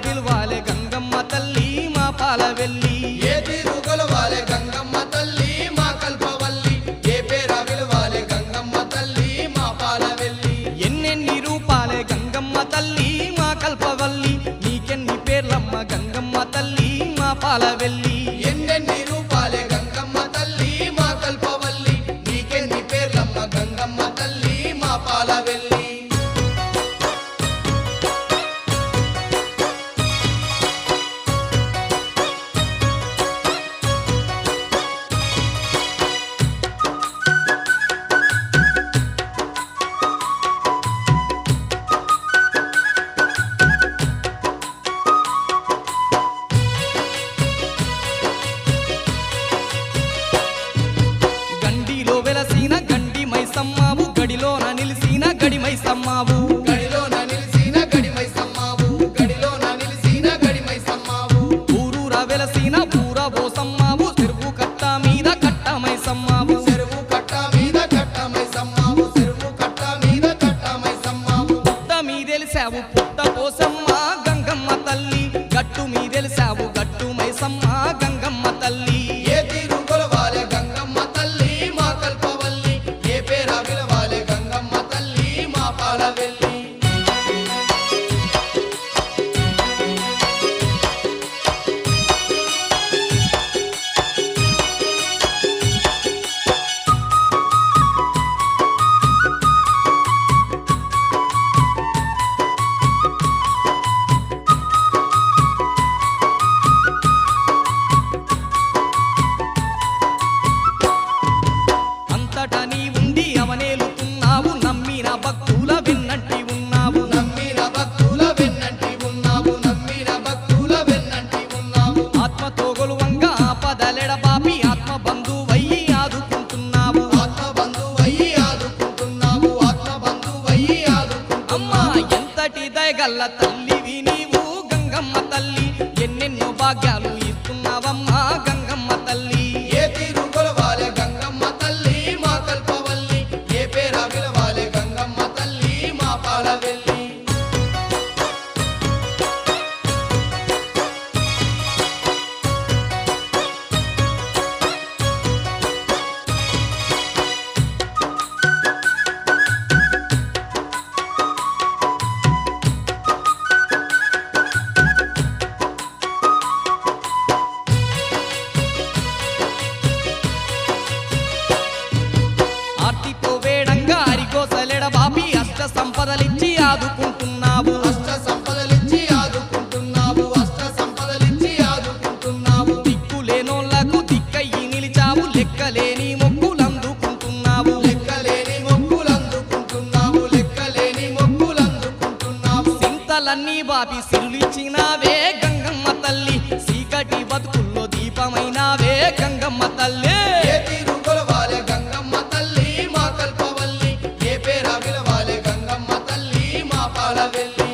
పిలువాలే గంగమ్మ తల్లి మా పాలవెల్లి ఏ తీరు కొలవాలే గంగమ్మ తల్లి మా కల్పవల్లి ఏ పేరా పిలువాలే గంగమ్మ తల్లి మా పాలవెల్లి ఎన్నెన్ని రూపాలే గంగమ్మ తల్లి మా కల్పవల్లి నీకెన్ని పేర్లమ్మ గంగమ్మ తల్లి మా పాలవెల్లి ఎన్నెన్ని రూపాలే గంగమ్మ తల్లి మా కల్పవల్లి నీకెన్ని పేర్లమ్మ గంగమ్మ తల్లి మా పాలవెల్లి గడిలోన నిలిసిన గడి మైసమ్మావు గడిలోన నిలిసిన గడి మైసమ్మావు గడిలోన నిలిసిన గడి మైసమ్మావు ఊరూర వెలసిన పూర బోసమ్మావు చెరువు కట్ట మీద కట్ట మైసమ్మావు చెరువు కట్ట మీద కట్ట మైసమ్మావు చెరువు కట్ట మీద కట్ట మైసమ్మావు పుట్ట మీదెలిసావు పుట్ట పోసమ్మ గంగమ్మ తల్లి గట్టు మీదెలిసావు గట్టు మైసమ్మ గంగమ్మ తల్లి ఏ తీరు కొలవాలే గంగమ్మ తల్లి మా కల్పవల్లి ఏ పేరా పిలవాలే గంగమ్మ తల్లి మా పాలవెల్లి అంతటా నీ ఉండి అవనేలుతున్నావు నమ్మిన భక్తుల వెన్నంటి ఉన్నావు నమ్మిన భక్తుల వెన్నంటి ఉన్నావు నమ్మిన భక్తుల వెన్నంటి ఉన్నావు ఆత్మతో గొలువంగా ఆపదలెడ బాపి ఆత్మ బంధువయ్యి ఆదుకుంటున్నావు ఆత్మ బంధువయ్యి ఆదుకుంటున్నావు ఆత్మ బంధువయ్యి అమ్మా ఆదుకుంటున్నావు ఎంతటి దయగల్ల తల్లివి నీవు గంగమ్మ తల్లి ఎన్నెన్నో భాగ్యాలు ఇస్తున్నావమ్మా గంగమ్మ తల్లి ఏ తీరు కొలవాలే గంగమ్మ తల్లి మా కల్పవల్లి ఏ పేరా పిలవాలే గంగమ్మ తల్లి మా పాలవెల్లి ఆర్తితో వేడంగా అరికోసలెడ బాపి అష్ట సంపదలిచ్చి ఆదుకుంటున్నావు అష్ట సంపదలిచ్చి ఆదుకుంటున్నావు అష్ట సంపదలిచ్చి ఆదుకుంటున్నావు దిక్కులేనోళ్లకు దిక్కయ్యి నిలిచావు లెక్కలేని మొక్కులందుకుంటున్నావు లెక్కలేని మొక్కులందుకుంటున్నావు లెక్కలేని మొక్కులందుకుంటున్నావు సింతలన్నీ బాపి సిరులిచ్చినావే గంగమ్మ తల్లి చీకటి బతుకుల్లో దీపమైనావే గంగమ్మ తల్లి ఏ తీరు కొలవాలే గంగమ్మ తల్లి మా కల్పవల్లి ఏ పేరా పిలవాలే గంగమ్మ తల్లి మా పాలవెల్లి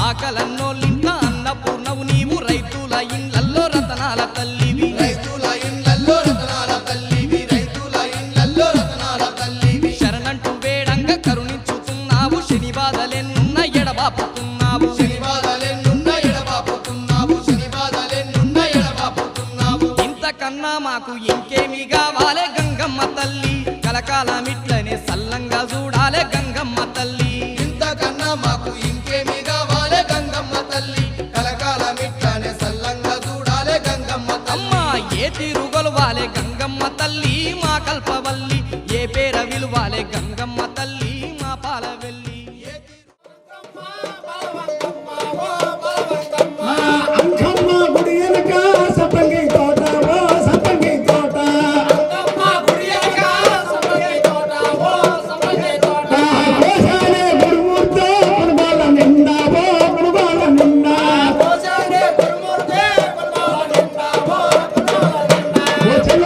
ఆకలన్నోళ్ళింట అన్నపూర్ణవు నీవు రైతుల ఇండ్లల్లో రతనాల తల్లివి రైతుల ఇండ్లల్లో రతనాల తల్లివి రైతుల ఇండ్లల్లో రతనాల తల్లివి శరణంటూ వేడంగా కరుణించుతున్నావు శని బాధలెన్నున్న ఎడబాపుతున్నావు శనివాదాలెన్నున్న ఎడబాపుతున్నావు శనివాదాలెన్నున్న ఎడబాపుతున్నావు ఇంతకన్నా మాకు ఇంకేమి కావాలే గంగమ్మ తల్లి కలకాలమిట్లనే సల్లంగా చూడాలే గంగమ్మ తల్లి ఇంతకన్నా మాకు ఇంకేమి కావాలే గంగమ్మ తల్లి కలకాలమిట్లానే సల్లంగా చూడాలే గంగమ్మ అమ్మా తల్లి ఏ తీరుగొలవాలే గంగమ్మ తల్లి మా కల్పవల్లి ఏ పేర విలువాలే గంగమ్మ తల్లి మా పాలవెల్లి అంకమ్మ గుడి వెనక సపంగి తోట ఓ సపంగి తోట పోసానే గురుమూర్తో కుర్బాల నిండా ఓ కుర్బాల నిండా ఓ చెల్ల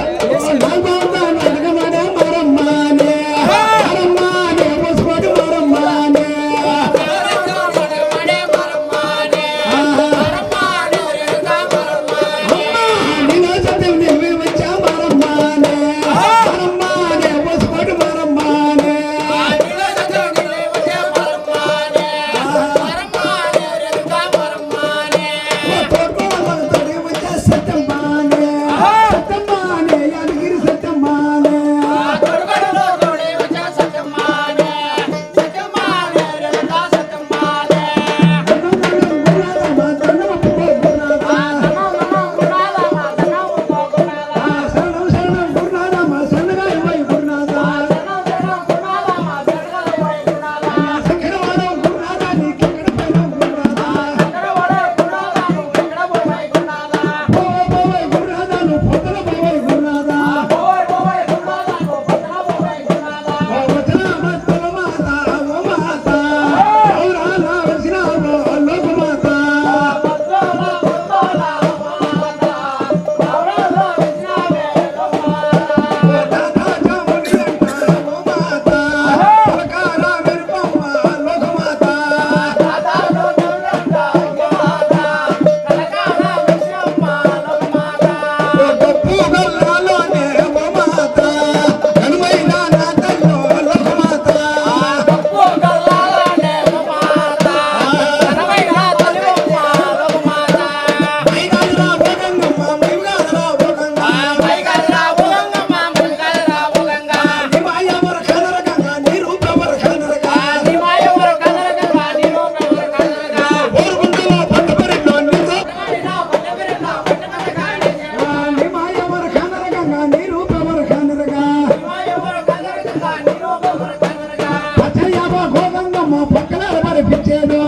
పరిపించాను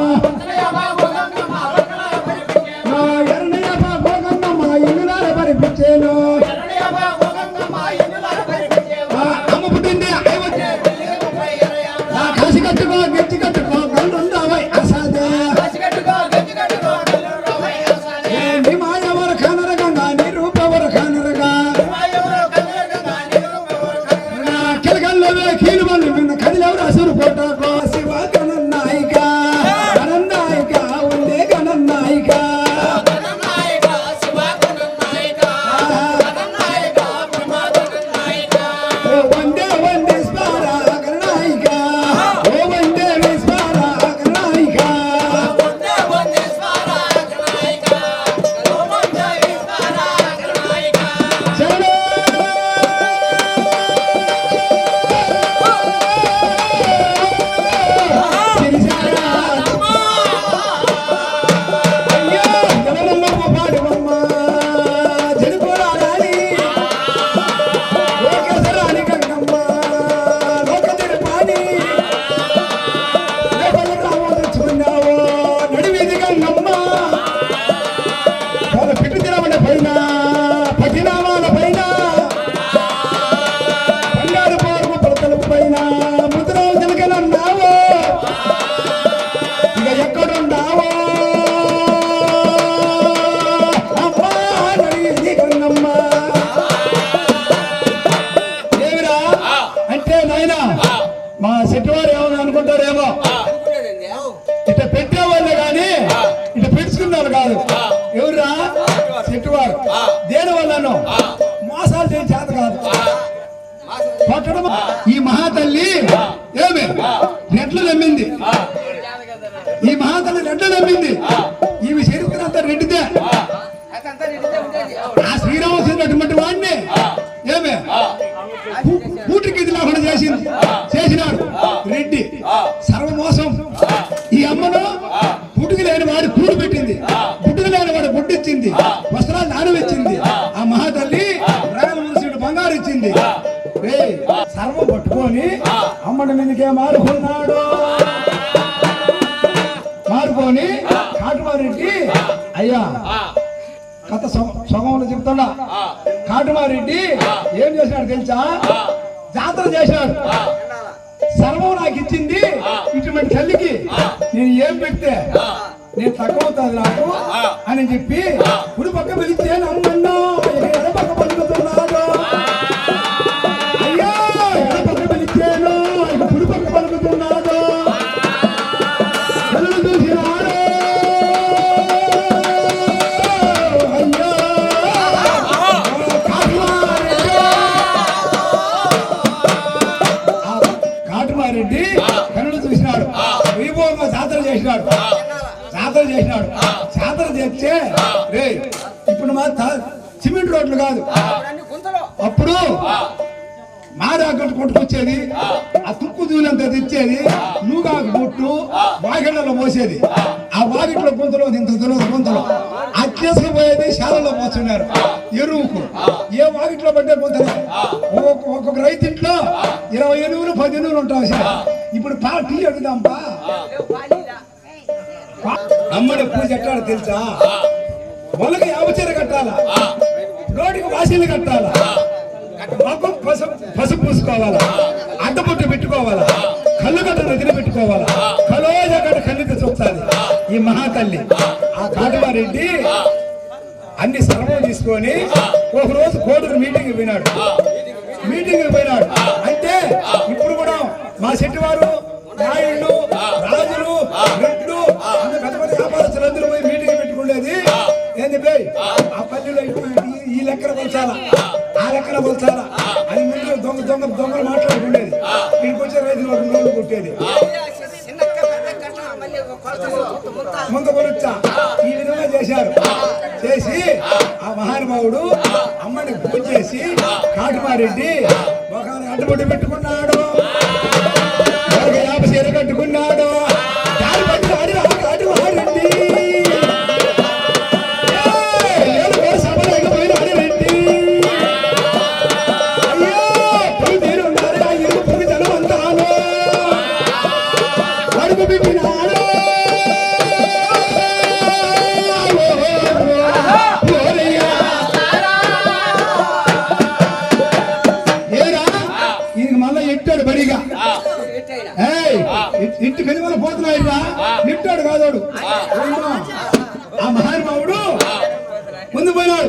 మా ఎర్రయ్యప్ప గోగన్నమ్మ ఇల్లులార పరిపించాను అమ్మ పుట్టింది కాసి కట్టుకో గెచ్చి కట్టుకో గల్లుందావై అసాదే నీ మాయవర ఖానరగా నీ రూపవర ఖానరగా కెలగల్లవే కీలు వాళ్ళు నిన్న కదిలెవరు అసురు పోటాకో శివ గణనాయిక గణనాయిక ఉండే గణనాయిక వందే వందే స్పారా గణనాయిక ఓ వందే స్పారా గణనాయిక చలో మా సెట్టువారు ఏమని అనుకుంటారేమో ఇట్లా పెట్టేవాళ్ళే గాని ఇట్లా పెట్టుకున్నారు కాదు ఎవరురా సెట్టువారు దేని వల్లను మోసాలు చేయ చేత కాదు కొట్టడం ఈ మహాతల్లి ఏమి రెడ్లు నమ్మింది ఈ మహాతల్లి రెడ్లు నమ్మింది ఈమె చరిత్ర అంతా రెడ్డిదే ఆ శ్రీరామచంద్ర అటువంటి వాడిని ఏమే కూటికి ఇది లేకుండా చేసినాడు రెడ్డి సర్వమోసం ఈ అమ్మను పుట్టుకు లేని వాడు కూడు పెట్టింది పుట్టుకు లేని వాడు గుడ్డిచ్చింది వస్త్రాలు నానవిచ్చింది ఆ మహాతల్లి రాయల మున్సిపల్ బంగారు ఇచ్చింది సర్వం పట్టుకొని అమ్మడి మీదకే మారుకున్నాడు మారుకొని కాటుమారెడ్డి అయ్యా కథ సొగంలో చెప్తున్నా కాటుమారెడ్డి ఏం చేసినాడు తెలుసా జాతర చేసినాడు సర్వం నాకు ఇచ్చింది ఇటువంటి తల్లికి నేను ఏం పెడితే నేను తక్కువ అవుతుంది నాకు అని చెప్పి కుడి పక్క పిలిస్తే నమ్మన్నా ఎడపక్క పలుకుతున్నాడు అయ్యా ఎడపక్క పిలిచాను కుడి పక్క పలుకుతున్నాడు కళ్ళు చూసినాడు కాటుమారెడ్డి కన్నులు చూసినాడు వైభవంగా జాతర చేసినాడు జాతర చేస్తే రే ఇప్పుడు మా సిమెంట్ రోడ్లు కాదు అప్పుడు మారాకట్టు కొట్టుకొచ్చేది ఆ తుక్కు దూలంతా తెచ్చేది నూగాకు బొట్టు వాకిళ్లలో పోసేది ఆ వాకిట్లో గుంతలో ఇంత దూరం గుంతలో అచ్చేసుకుపోయేది శాలలో పోస్తున్నారు ఎరువుకు ఏ వాకిట్లో పడ్డే గుంతలే ఒక్కొక్క రైతింట్లో 20 ఎనువులు 10 ఎనువులు ఉంటాయి ఇప్పుడు టీ అడుగుదాంపా అమ్మడి పూజ ఎట్టాడో తెలుసా మొలక యావచీర కట్టాలా నోటికి వాసీలు కట్టాలా మొఖం పసుపు పూసుకోవాలా అడ్డపుట్టు పెట్టుకోవాలా కళ్ళు గడ్డ దగ్గర పెట్టుకోవాలా కలోజ గడ్డ కళ్ళకి చూస్తాది ఈ మహాతల్లి ఆ కాటుమారెడ్డి అన్ని సర్వం తీసుకొని ఒక రోజు కోటూరు మీటింగ్ పోయినాడు అంటే ఇప్పుడు కూడా మా శెట్టివారు నాయుళ్ళు రాజులు రెడ్లు పెద్ద పెద్ద వ్యాపారస్తులందరూ పోయి మీటింగ్ పెట్టుకునేది ఏంది పోయి ఆ పల్లెలో ఈ లెక్కన కొల్చాలా ఆ లెక్కన కొల్చాలా అని ముందు దొంగలు మాట్లాడుకునేది ఇంటికి వచ్చే రైతులు 2 రోజులు కొట్టేది ముందు కొలుచా ఈ విధంగా చేశారు చేసి ఆ మహానుభావుడు అమ్మని పూజ చేసి కాటుమారెడ్డి మొఖాన్ని అడ్డుబొట్టు పెట్టుకున్నాడు యాప చీర కట్టుకున్నాడు అడుగు పిప్పినాడు ఇంటి కనిమల పోతున్నాయిరా నిట్టాడు కాదోడు ఆ మహానుభావుడు ముందు పోయినాడు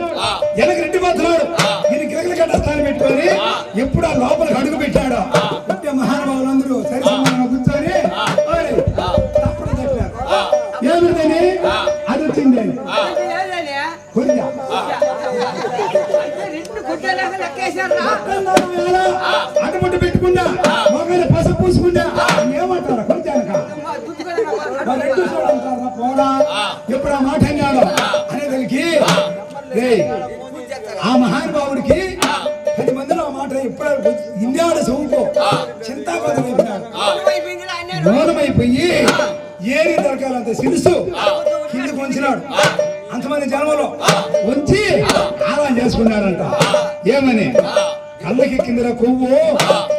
వెనక రెడ్డి పోతున్నాడు దీన్ని గిరగల గడ్డ స్థానం పెట్టుకొని ఎప్పుడు ఆ లోపలికి అడుగు పెట్టాడు ఇంటే మహానుభావులు అందరూ సరి సమానంగా కూర్చొని తప్పుడు తప్పారు ఏమిటని అది వచ్చింది అని కొంచెం అటుముట్టు పెట్టుకుంటా మొగని పసుపు పూసుకుంటా ఏమంటారా కొంచెం పోడా ఎప్పుడు ఆ మాట అన్నాడు అనేదానికి ఆ మహానుభావుడికి 10 మందిలో ఆ మాట ఎప్పుడు ఇండియాడ సౌకో చింతాపదం అయిపోయినాడు మౌనమైపోయి ఏరి దొరకాలంత సిరుసు కిందకు వంచినాడు అంతమంది జన్మలో వచ్చి ఆరాధన చేసుకున్నాడంట ఏమని కళ్ళకి కింద కొవ్వు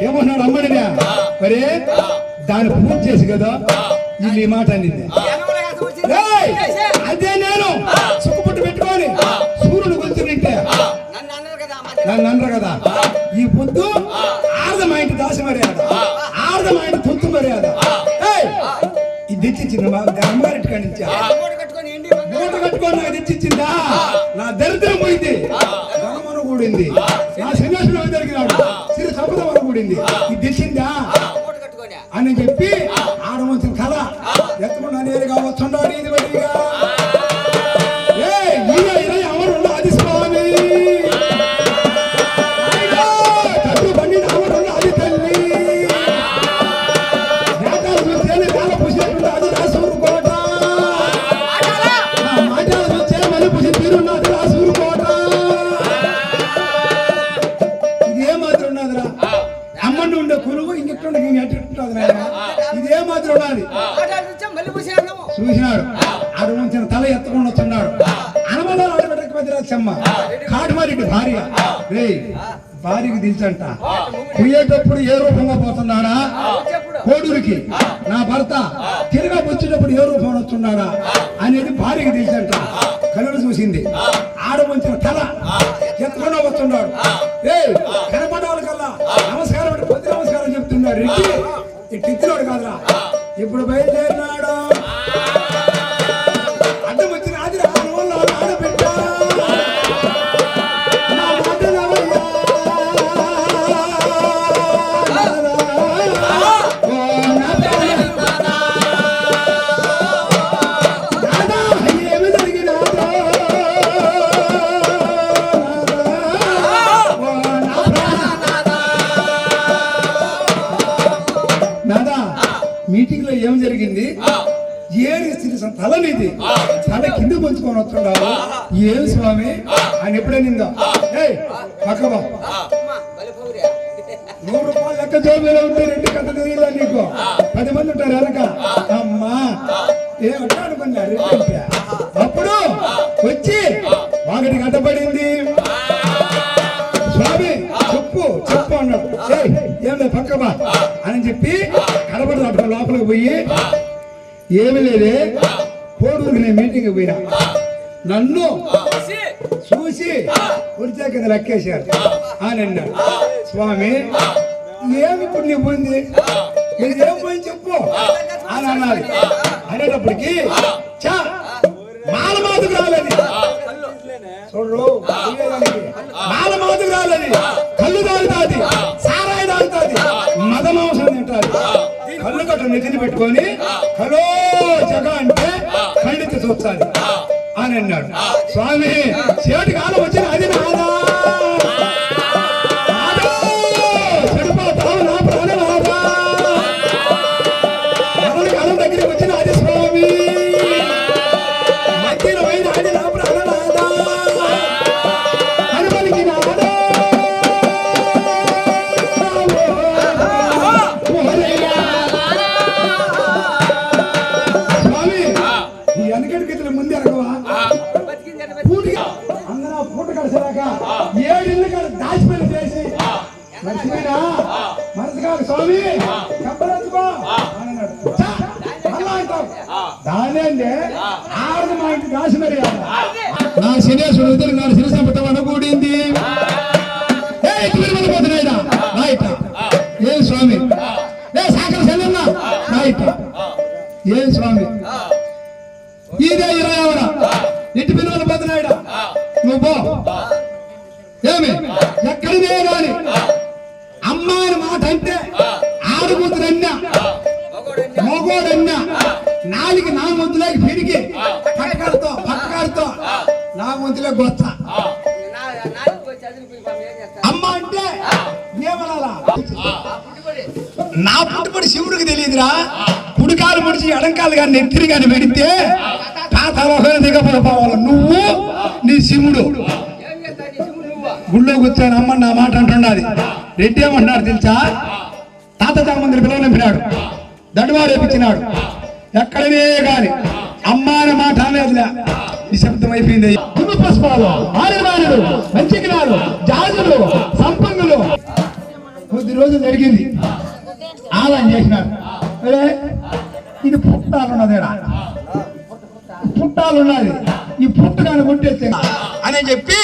ఏమన్నాడు అమ్మడినా మరే దాన్ని పూజ చేసి కదా వీళ్ళు ఈ మాట అనింది అదే నేను సుక్కుపుట్టు పెట్టుకొని సూర్యుడు కూర్చుంటే నన్ను అన్నారు కదా ఈ పొద్దు ఆర్ధమ ఇంటి దాసి మర్యాద ఆర్ధమ ఇంటి తొత్తు మర్యాద ఇది తెచ్చిచ్చింది మా అమ్మగారింటి కానిచ్చా మూట కట్టుకొని నాకు తెచ్చిచ్చిందా నా దరిద్రం పోయింది ధనమను కూడింది నా సన్యాసులు జరిగినాడు సిరి సంపద కూడింది ఇది తెచ్చిందా అని చెప్పి ఆడమంచిన కళ ఎత్తుకున్నా నేరుగా వచ్చున్నాడు ఇది బడిగా ఎవరు అది స్వామి తల్లి బండి ఎవరు అది తల్లి నేతాలు చూస్తే కాల పుషేటు అది రాసూరు కోట మాటలు చూస్తే మళ్ళీ పుషి తీరున్నది రాసూరు కోట ఇదే మాత్రం ఉన్నదిరా అమ్మని ఉండే కొలువు ఇంకెట్టుండే ఇదే మాత్రం ఉన్నది చూసినాడు ఆడు ఉంచిన తల ఎత్తకుండా వస్తున్నాడు అనమదాలు ఆడబెట్టకపోతే కాటుమారికి భార్య రే భార్యకి దిల్చంట పోయేటప్పుడు ఏ రూపంగా పోతున్నాడా కోడూరికి నా భర్త తిరగా వచ్చేటప్పుడు ఏ రూపంలో వస్తున్నాడా అనేది భార్యకి దిల్చంట కళ్ళు చూసింది ఆడ ఉంచిన తల ఎత్తకుండా వస్తున్నాడు ఏ కనపడ్డ వాళ్ళకల్లా నమస్కారం కొద్ది నమస్కారం చెప్తున్నాడు రెడ్డి ఇట్టిచ్చినాడు కాదురా ఇప్పుడు బయలుదేరినాడు అడ్డం వచ్చిన ఆది ఆడబిడ్డ ఏమి జరిగినాదో నాదా మీటింగ్ లో ఏం జరిగింది ఏరి తలనిది తల కింద కొంచుకొని వస్తున్నావు ఏం స్వామి ఆయన ఎప్పుడే నిందా పక్కవా 100 రూపాయలు లెక్క జోబీలో ఉంటే 2 కథ తెలియదా నీకు 10 మంది ఉంటారు వెనక అమ్మా ఏమంటా అనుకున్నారు అప్పుడు వచ్చి వాగటి గడ్డపడింది స్వామి చెప్పు చెప్పు అన్నాడు ఏం లేదు పక్కవా అని చెప్పి కడపడి అటు లోపలికి పోయి ఏమి లేదే కోడూరుకి నేను మీటింగ్ పోయినా నన్ను చూసి ఉడిచా కింద లెక్కేశారు అని అన్నాడు స్వామి ఏమి ఇప్పుడు నీ పోయింది నీకు ఏం పోయింది చెప్పు అని అన్నారు అనేటప్పటికి చా మాల మాతకు రాలేదు చూడరు మాల మాతకు రాలేదు కళ్ళు తాగుతాది సారాయి తాగుతాది మద మాంసం తింటాది కళ్ళు కట్ట నెత్తిని పెట్టుకొని హలో జగ అంటే కళ్ళెత్తి చూస్తాది అని అన్నాడు స్వామి చేటి కాలం వచ్చిన అది నాదా చెడిపోతావు నా ప్రాణనాదా ఎవరి కాలం దగ్గరికి వచ్చిన అది స్వామి మధ్యన పోయిన అది నా ప్రాణనాదా అని పలికినాదా ముందే అడగవా అందరూ పూట కలిసేదాక 7 ఇళ్ళు దాచిపెట్టి చేసి మర్చిపోయినా మనసుకాదు స్వామి చెప్పలేదుకో అని అన్నాడు దాని అంటే ఆరు మా ఇంటి దాచి మరి నా శనేశ్వరుడు ఇద్దరు నాడు శిరసంపటం అనకూడింది పోతున్నాయినా ఏం స్వామి సాకర శనన్నా ఏ స్వామి ఇదే 20 ఇంటి పిల్లలు బదినాయుడు నువ్వు పో. ఏమి ఎక్కడిదే గాని అమ్మాయిని మాట అంటే ఆడుకూతురన్నా మగోడన్నా నాలుగు నా ముందులోకి పెరిగి పక్కకాడుతో నా ముందులోకి వస్తా. అమ్మ అంటే ఏమనాలా? నా పుట్టుబడి శివుడికి తెలియదురా. పుడికాలు ముడిచి ఎడంకాలు కానీ నెత్తిరి కానీ పెడితే తాతలోకం దిగపోవాలి. నువ్వు నీ శివుడు గుళ్ళో కూర్చొని అమ్మ నా మాట అంటున్నది. రెడ్డి ఏమంటున్నాడు తెలుసా? తాత చామందిని పిలవనిపినాడు, దండవాడు వేపించినాడు. ఎక్కడనే గాని అమ్మ అనే మాట అనేదిలే. నిశ్శబ్దం అయిపోయింది. పుష్పాలు ఆరుమారులు మంచికినాలు జాజులు సంపంగులు కొద్ది రోజులు జరిగింది. ఆదాయం చేసినాడు. ఇది పుట్టాలున్నదేడా, పుట్టాలున్నది. ఈ పుట్టగాని కొట్టేస్తే అని చెప్పి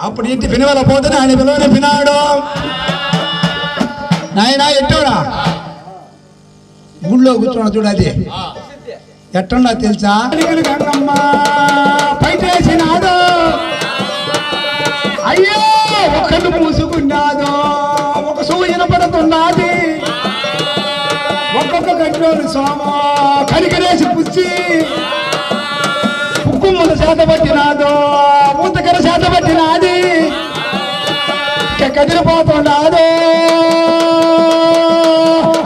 అప్పుడు ఇంటి పినవల పోతే ఆయన పిలవని పినాడు. నాయన ఎట్టోడా గుళ్ళో కూర్చోడు చూడది ఎట్టున్నా తెలుసా? గంగమ్మ పైటేసినాదో అయ్యో ఒకళ్ళు మూసుకున్నాదో ఒక సూచన పడుతున్నది. ఒక్కొక్క గంటలోని సోమ కరికరేసి పుచ్చి ఉక్కు ముంద చేత పట్టినాదో మూతకర చేత పట్టినాది. కదిలిపోతున్నాదో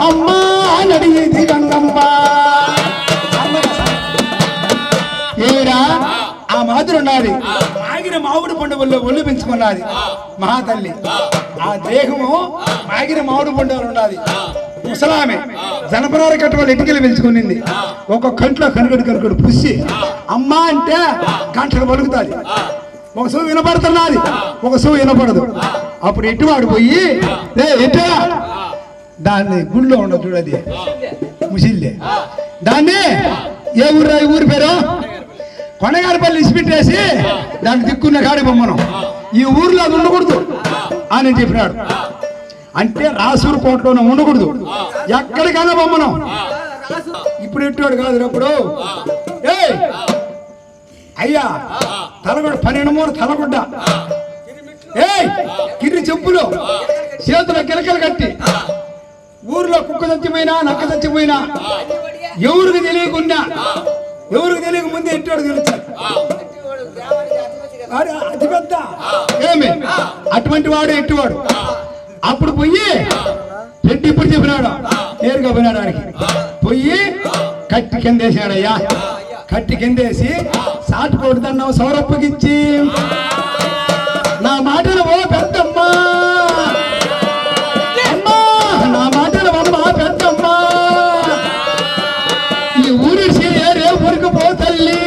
అమ్మా నడిగింది గంగమ్మ. ఏరా ఆ మాదిరి ఉన్నది. మాగిన మామిడి పండుగల్లో ఒళ్ళు పెంచుకున్నది మహాతల్లి. ఆ దేహము మాగిన మామిడి పండుగలు ఉన్నది. ముసలామె జనపరాల కట్ట వాళ్ళు ఎటుకెళ్ళి పెంచుకునింది. ఒక కంట్లో కనుగడు పుసి అమ్మ అంటే కంటలు పలుకుతుంది. ఒక సూ వినపడుతున్నది, ఒక సూ వినపడదు. అప్పుడు ఎటువాడు పోయి ఎటు దాన్ని గుళ్ళో ఉండదు చూడది ముసిల్లే. దాన్ని ఏ ఊరి పేరు కొండగారిపల్లి ఇసిపెట్టేసి దాన్ని దిక్కున్న కాడి బొమ్మనం ఈ ఊర్లో అది ఉండకూడదు అని చెప్పినాడు. అంటే రాసూరు కోటలోనే ఉండకూడదు, ఎక్కడికైనా బొమ్మనం. ఇప్పుడు ఎట్టాడు కాదు. అప్పుడు అయ్యా తలగొడ్డ 12 మూర తలగొడ్డ కిర్రి చెప్పులు చేతుల గిలకలు కట్టి ఊర్లో కుక్క చచ్చిపోయినా నక్క చచ్చిపోయినా ఎవరికి తెలియకుండా ఎవరికి తెలియక ముందే ఎట్టాడు తెలుస్తాడు. అతి పెద్ద ఏమి అటువంటి వాడు ఎట్టువాడు. అప్పుడు పోయి పెట్టి ఇప్పుడు చెప్పినాడు నేరుగా పోయినాడు. ఆడికి పోయి కట్టి కిందేసాడయ్యా. కట్టి కిందేసి సాటుకోటి దండం సౌరప్పగిచ్చి నా మాటలు ఓ పెద్దమ్మా అమ్మా నా మాటలు అమ్మా పెద్దమ్మా ఈ ఊరి ఏరే ఊరికి పో తల్లి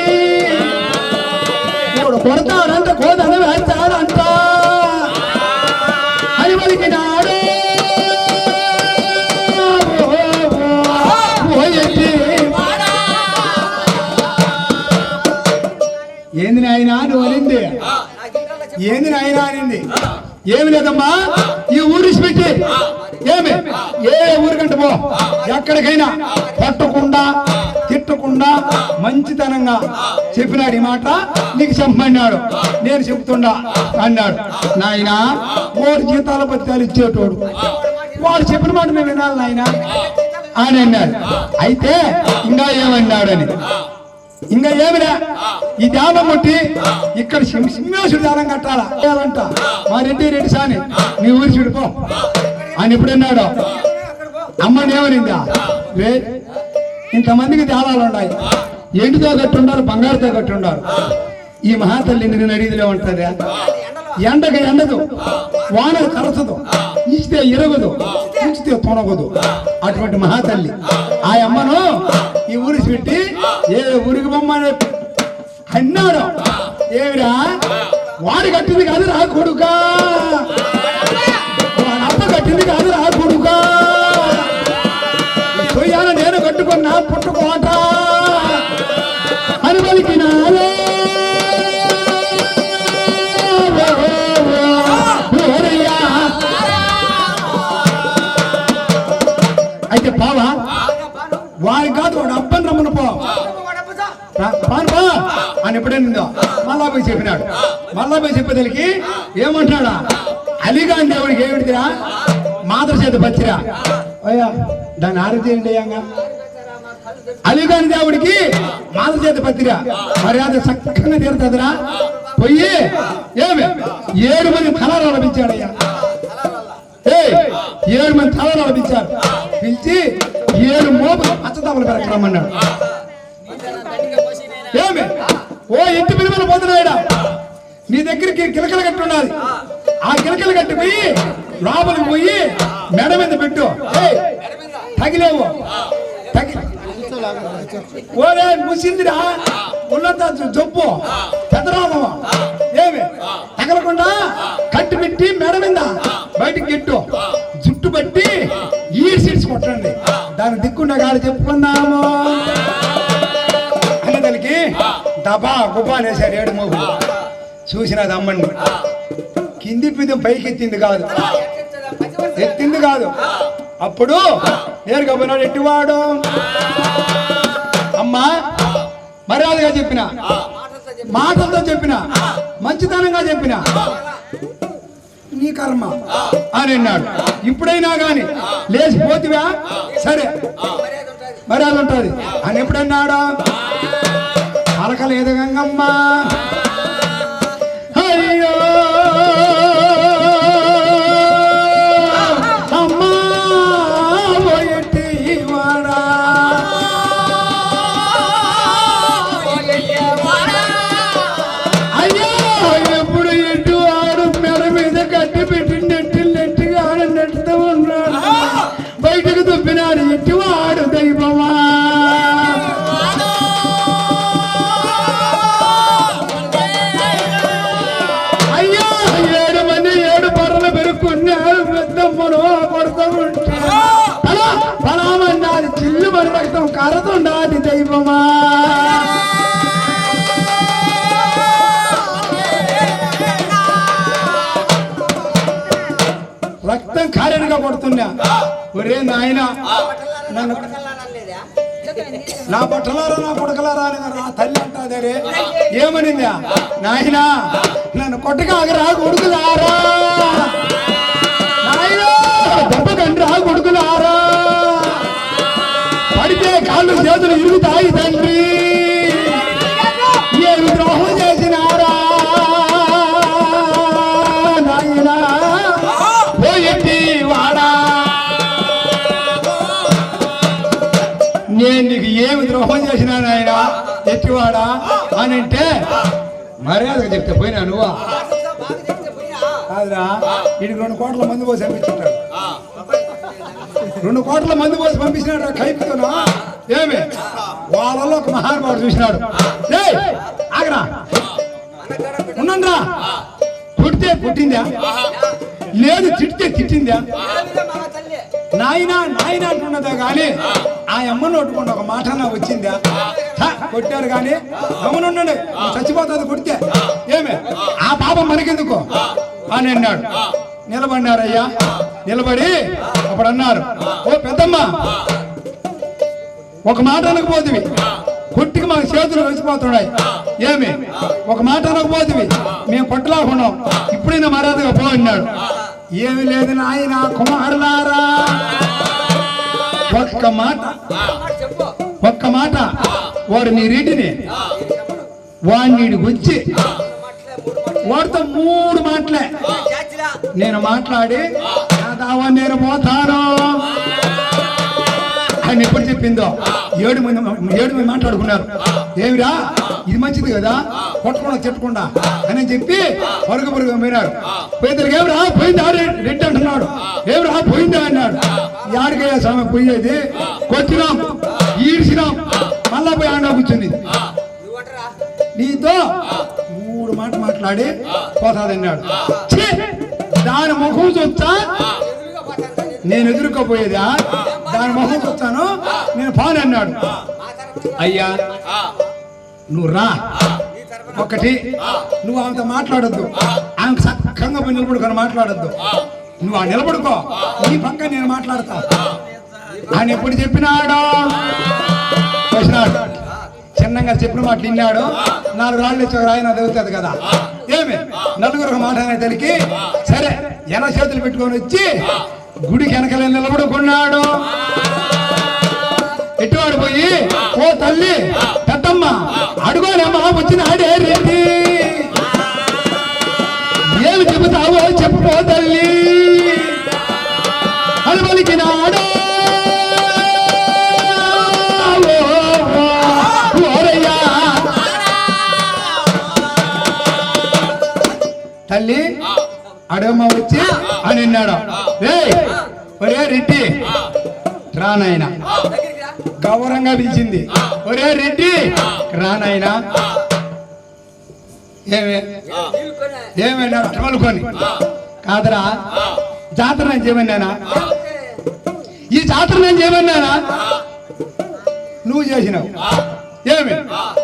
ఇప్పుడు కొడతాడంట కోదని వేస్తాడంట అని పలికినాడు. ఏంది నాయనా నువ్వు అనింది? ఏంది నాయనా అనింది? ఏమి లేదమ్మా ఈ ఊరిసి పెట్టి ఏమి ఏ ఊరికంట పో ఎక్కడికైనా పట్టకుండా తిట్టకుండా మంచితనంగా చెప్పినాడు. ఈ మాట నీకు చెప్పమన్నాడు, నేను చెప్తుండా అన్నాడు. నాయన 3 జీతాల పత్రాలు ఇచ్చేటోడు వాడు చెప్పిన మాట మేము వినాలి నాయన అని అన్నాడు. అయితే ఇంకా ఏమన్నాడని ఇంకా ఏమిరా ఈ ధ్యానం కొట్టి ఇక్కడ సింహేశ్వరుడు ధ్యానం కట్టాలంట మా రెడ్డి సాని నీ ఊరి చూడిపో అని ఎప్పుడన్నాడు. అమ్మని ఏమనిందా ఇంతమందికి ధ్యానాలు ఉన్నాయి. ఎండుతో కట్టుండారు, బంగారుతో కట్టుండారు. ఈ మహాతల్లి నేను అడిగిదిలే ఉంటుందా? ఎండకు ఎండదు, వాన కరచదు, ఇస్తే ఇరగదు, ఇస్తే తొనగదు. అటువంటి మహాతల్లి ఆ అమ్మను ఈ ఊరికి పెట్టి ఏ ఊరికి బొమ్మని అన్నాడు. ఏమిరా వాడు కట్టింది కాదు రా కొడుకా, అప్ప కట్టింది కాదు రా కొడుకా, సొయ్యాన నేను కట్టుకున్నా పుట్టుకోట అని పలికినారే. అయితే బావా వారి కాదు వాడు అబ్బని రమ్మను అని ఎప్పుడైందో మళ్ళా పోయి చెప్పినాడు. మళ్ళా పోయి చెప్పేదానికి ఏమంటున్నాడా, అలీగాని దేవుడికి ఏమిటిరా మాతృ చేత పచ్చిరా అయ్యా దాన్ని ఆరోగ్యం చేయంగా. అలీగాని దేవుడికి మాతృ చేత పత్తిరా మర్యాద చక్కగా తీరుతుందిరా. పోయి ఏమి 7 మంది తలాలు అనిపించాడయ్యా. 7 మంది తలాలు అనిపించారు. పిలిచి 7 మోపులు పచ్చదమ్మలు పెరగమన్నాడు. ఏమి ఓ ఇంటి పిలువలు పోతున్నాయడా, నీ దగ్గరికి గిలకలు కట్టి ఉన్నది. ఆ గిలకలు కట్టి పోయి లోపలికి పోయి మెడ మీద పెట్టు. తగిలేవు ఓరే ముసిందిరా ఉన్నంత జబ్బు పెద్దరామవ ఏమి తగలకుండా కట్టి పెట్టి మెడ మీద బయటికి గిట్టు జుట్టు పట్టి ఈ సీట్స్ కొట్టండి. దాని దిక్కుండా గాలి చెప్పుకున్నాము అనేదానికి దబా గుబా అనేసారు 7 మోగులు. చూసినది అమ్మని కింది పిది పైకి ఎత్తింది కాదు, ఎత్తింది కాదు. అప్పుడు నేరుగా పోయినాడు ఎట్టివాడు. అమ్మా మర్యాదగా చెప్పిన, మాటలతో చెప్పిన, మంచితనంగా చెప్పిన, నీ కర్మ అని అన్నాడు. ఇప్పుడైనా గాని లేచిపోతివా సరే మర్యాద ఉంటుంది అని ఎప్పుడన్నాడు. పలకలేదు గంగమ్మ. అయ్యో అమ్మా పోయేటి వాడా, అయ్యో ఎప్పుడు ఎటు ఆడు మెడ మీద కట్టి పెట్టి నెట్టిగా నెట్టుతూ ఉన్నాడు. బయటకు దుప్పినాడు ఎటు వాడు దైవమా. అయ్యో 7 మంది 7 పర్రలు పెరుక్కున్నారు. పెద్దమ్మను కొడుతూ ఉంటే ఫలామన్నాది చిల్లు మరి రక్తం కరతుండాది దైవమా. రక్తం కారణంగా కొడుతున్నా. ఒరే నాయన నన్ను నా బట్టలారా నా కొడకలారా అని నా తల్లి అంటాదరే ఏమనిందా నాయనా నన్ను కొట్టగాగరా కొడుకులారా, నాయన దెబ్బకండ్రా కొడుకులారా, పడితే కాళ్ళు చేతులు ఇరుగుతాయి తండ్రి, ఏమి ద్రోహం చేసినారా నాయనా పోయేటి వాడా. నేను నీకు ఏమి ద్రోహం చేసినా నాయన ఎట్టివాడా అని అంటే మర్యాదగా చెప్తే పోయినా నువ్వా కాదురా. వీడికి 2 కోట్ల మంది పోసి పంపించుంటాడు. 2 కోట్ల మంది పోసి పంపించినాడు కైపుతున్నా. ఏమి వాళ్ళలో ఒక మహానుభావుడు చూసినాడు. ఆగరా ఉన్నండ్రా, కొడితే కొట్టిందా లేదు, తిడితే తిట్టిందా, నాయన నాయన అంటున్నదా గాని ఆ అమ్మ నోటుకుండా ఒక మాట నా వచ్చిందా. కొట్టారు గాని గమనుండండి చచ్చిపోతుంది కొడితే. ఏమే ఆ పాపం మనకెందుకు అని అన్నాడు. నిలబడినారయ్యా. నిలబడి అప్పుడు అన్నారు, ఓ పెద్దమ్మ ఒక మాట అనకపోతివి, కొట్టికి మాకు చేతులు కలిసిపోతున్నాయి. ఏమి ఒక మాట అనకపోతివి, మేము కొట్టలాకున్నాం, ఇప్పుడైనా మర్యాదగా పో అన్నాడు. ఏమి లేదు నాయన కుమారులారా, ఒక్క మాట వాడు నీ రీటిని వాడిని వచ్చి వాడితో 3 మాటలే నేను మాట్లాడి నా దావా నేను పోతాను అని ఎప్పుడు చెప్పిందో 7 మంది మాట్లాడుకున్నారు. ఏమిరా ఇది మంచిది కదా కొట్టకుండా చెట్టకుండా అని చెప్పి పొరుగు పోయినారు. పోయిద్దరికి ఏమిరా పోయిందా రెడ్డి అంటున్నాడు. ఏమిరా పోయిందా అన్నాడు. యాడికయ్యా సమయం పోయేది, కొట్టినాం ఈడ్చినాం మళ్ళా పోయి ఆడ కూర్చుంది. నీతో 3 మాటలు మాట్లాడి పోతాదన్నాడు. దాని ముఖం చూస్తా నేను ఎదుర్కోపోయేదా, దాని ముఖం చూస్తాను నేను పాను అన్నాడు. అయ్యా నువ్వు రా, ఒకటి నువ్వు ఆమెతో మాట్లాడొద్దు, ఆమెకు చక్కగా పోయి నిలబడుకొని మాట్లాడొద్దు, నువ్వు ఆ నిలబడుకో, నీ పక్క నేను మాట్లాడతా అని ఎప్పుడు చెప్పినాడు. వచ్చినాడు చిన్న చిన్నంగా చెప్పిన మాట విన్నాడు 4 రాళ్ళు ఇచ్చి ఆయన దొరుకుతుంది కదా ఏమి నలుగురు మాట తెలికి సరే ఎన చేతులు పెట్టుకొని వచ్చి గుడికి వెనకలే నిలబడుకున్నాడు ఎటువాడు పోయి ఓ తల్లి పెద్దమ్మ అడుగోనమ్మా వచ్చిన ఆడే రెడ్డి ఏమి చెబుతావో చెప్పు తల్లి అని పలికినాడు తల్లి అడగమ్మ వచ్చి అని అన్నాడు ఒరే రెడ్డి రానాయన గౌరవంగా పిలిచింది ఒరే రెడ్డి రానాయన ఏమన్నా అటమలుకొని కాదరా జాతర నేను చేయమన్నానా ఈ జాతర నేను చేయమన్నానా నువ్వు చేసినావు ఏమి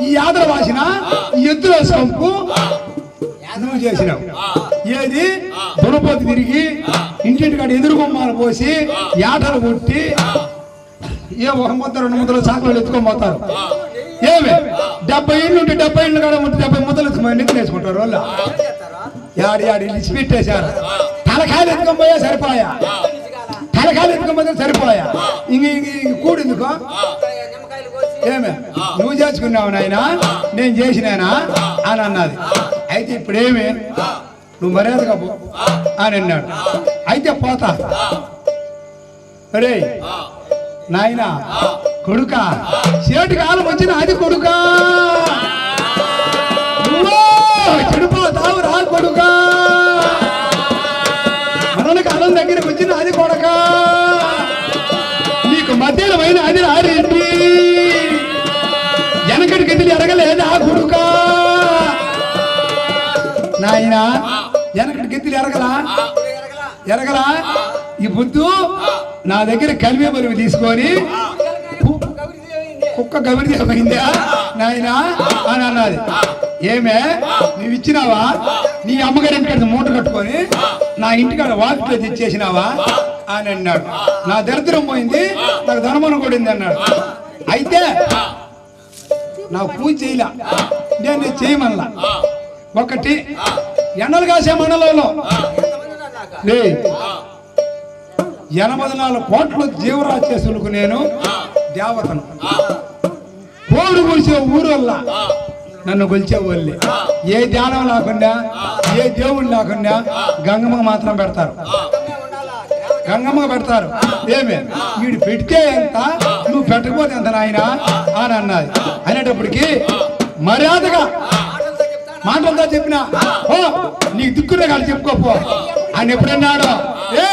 ఈ యాత్ర వాసిన ఈ ఎద్దుల సొంపు నువ్వు చేసినావు ఏది దునపోతు తిరిగి ఇంటింటికాడ ఎదురు బొమ్మలు పోసి యాటలు కొట్టి ఏ 1 ముద్ద 2 ముద్దలు చాకులు ఎత్తుకొని పోతారు ఏమి 70 ఇళ్ళు ఉంటే 70 ఇళ్ళు కాడ ఉంటే 70 ముద్దలు నెత్తినేసుకుంటారు వాళ్ళు యాడి ఇచ్చి పెట్టేశారు తలకాయలు ఎత్తుకొని పోయా సరిపోయా తలకాయలు ఎత్తుకొని పోతే సరిపోయా ఇంక కూడిందుకో ఏమే నువ్వు చేసుకున్నావు నాయనా నేను చేసినానా అని అన్నది అయితే ఇప్పుడేమి నువ్వు మర్యాదగా పో అని అన్నాడు అయితే పోతా అరే నాయన కొడుక చేటు కాలం వచ్చిన అది కొడుక చెడిపోతావు రా కొడుక మనల కాలం దగ్గరికి వచ్చిన అది కొడక నీకు మధ్యలో అయిన అది రారేంటి వెనకడికి ఎదిలి ఎరగలేదా కొడుక నాయన వెనకడికి ఎత్తిలి ఎరగలా ఈ బుద్ధు నా దగ్గర కలిమే బరువు తీసుకొని కుక్క గవిడి పోయిందా నాయన అని అన్నది ఏమే నువ్వు ఇచ్చినావా నీ అమ్మగారి ఇంటికాడ మూట కట్టుకొని నా ఇంటికాడ వాకిట్లో తెచ్చేసినావా అని అన్నాడు నా దరిద్రం పోయింది నాకు ధనమనం కూడింది అన్నాడు అయితే నాకు పూజ చేయలే నేను చేయమనలా ఒకటి ఎండలు కాసే మండలంలో 84 కోట్ల జీవరాశులకు నేను దేవతను కోడు కొలిచే ఊరల్లా నన్ను కొలిచే వాళ్ళే ఏ ధ్యానం లేకుండా ఏ దేవుడు లేకుండా గంగమ్మ మాత్రం పెడతారు గంగమ్మ పెడతారు ఏమే వీడు పెడితే ఎంత నువ్వు పెట్టకపోతే ఎంత నాయన అని అన్నది అనేటప్పటికి మర్యాదగా మాటలతో చెప్పినా ఓ నీకు దిక్కునే కాదు చెప్పుకోపో ఆయన ఎప్పుడన్నాడు ఏ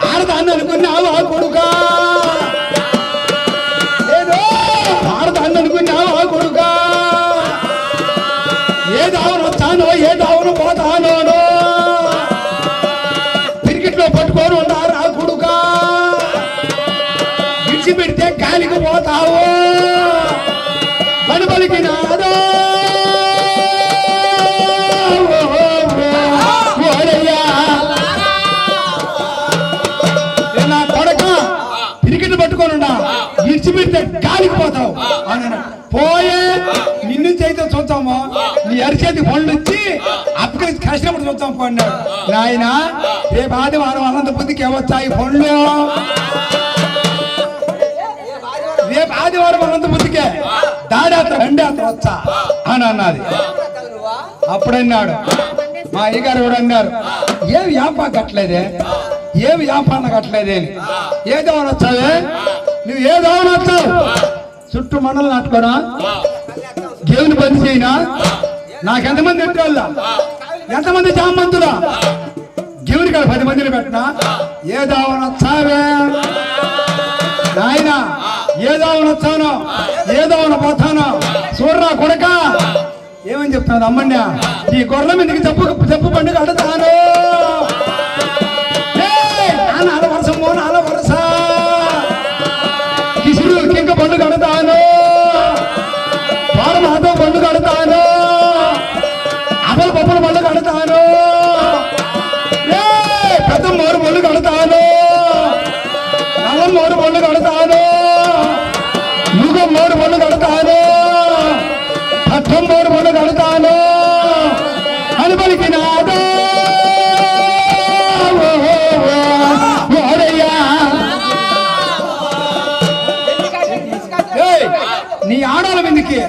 ఆడదాన్ని అనుకున్నావా కొడుకా ఏదో ఆడదాన్ని అనుకున్నావా కొడుకా ఏ దావను వచ్చానో ఏ దావను పోతానో క్రికెట్లో పట్టుకొని ఉన్నారు ఆ కొడుకా విడిచిపెడితే గాలికి పోతావు పలుపలికి నాదో విడిచిపెడితే గాలికి పోతావు అని పోయే నిన్ను చేతితో చూస్తాము నీ అరిచేతి పళ్ళు వచ్చి అప్పటి కష్టపడి చూస్తాం పడినాడు నాయన రేపు ఆదివారం అనంత బుద్ధికి వచ్చాయి పళ్ళు రేపు ఆదివారం అనంత బుద్ధికే దాడాత్ర రెండాత్ర వచ్చా అని అన్నది అప్పుడన్నాడు మా అయ్యగారు కూడా అన్నారు ఏమి వ్యాపారం కట్టలేదే ఏమి వ్యాపారం కట్టలేదే అని ఏదో వచ్చావే నువ్వు ఏదో వచ్చావు చుట్టూ మండలం నాటుకోనా దేవుని పని చేయనా నాకెంతమంది ఎట్టాళ్ళ ఎంతమంది జామంతులా దేవుని కాడ 10 మందిని పెట్టినా ఏదో వచ్చావే నాయన ఏదో వచ్చాను ఏదో పోతాను చూడరా కొడక ఏమని చెప్తాను అమ్మన్నా ఈ గొర్రెల మీదకి చెప్పు పండుగ అడుగుతాను నాల వరుసమో నాల వరుస కిసురు కింక పండుగ అడుగుతాను వారమాతో పండుగ అడుగుతాను అమలు పప్పుల పండుగ అడుగుతాను పెద్ద మోరు పళ్ళు కడతాను నల్ల మోరు పళ్ళు కడతాను యుగ మోరు పళ్ళు కడతాను మీదికి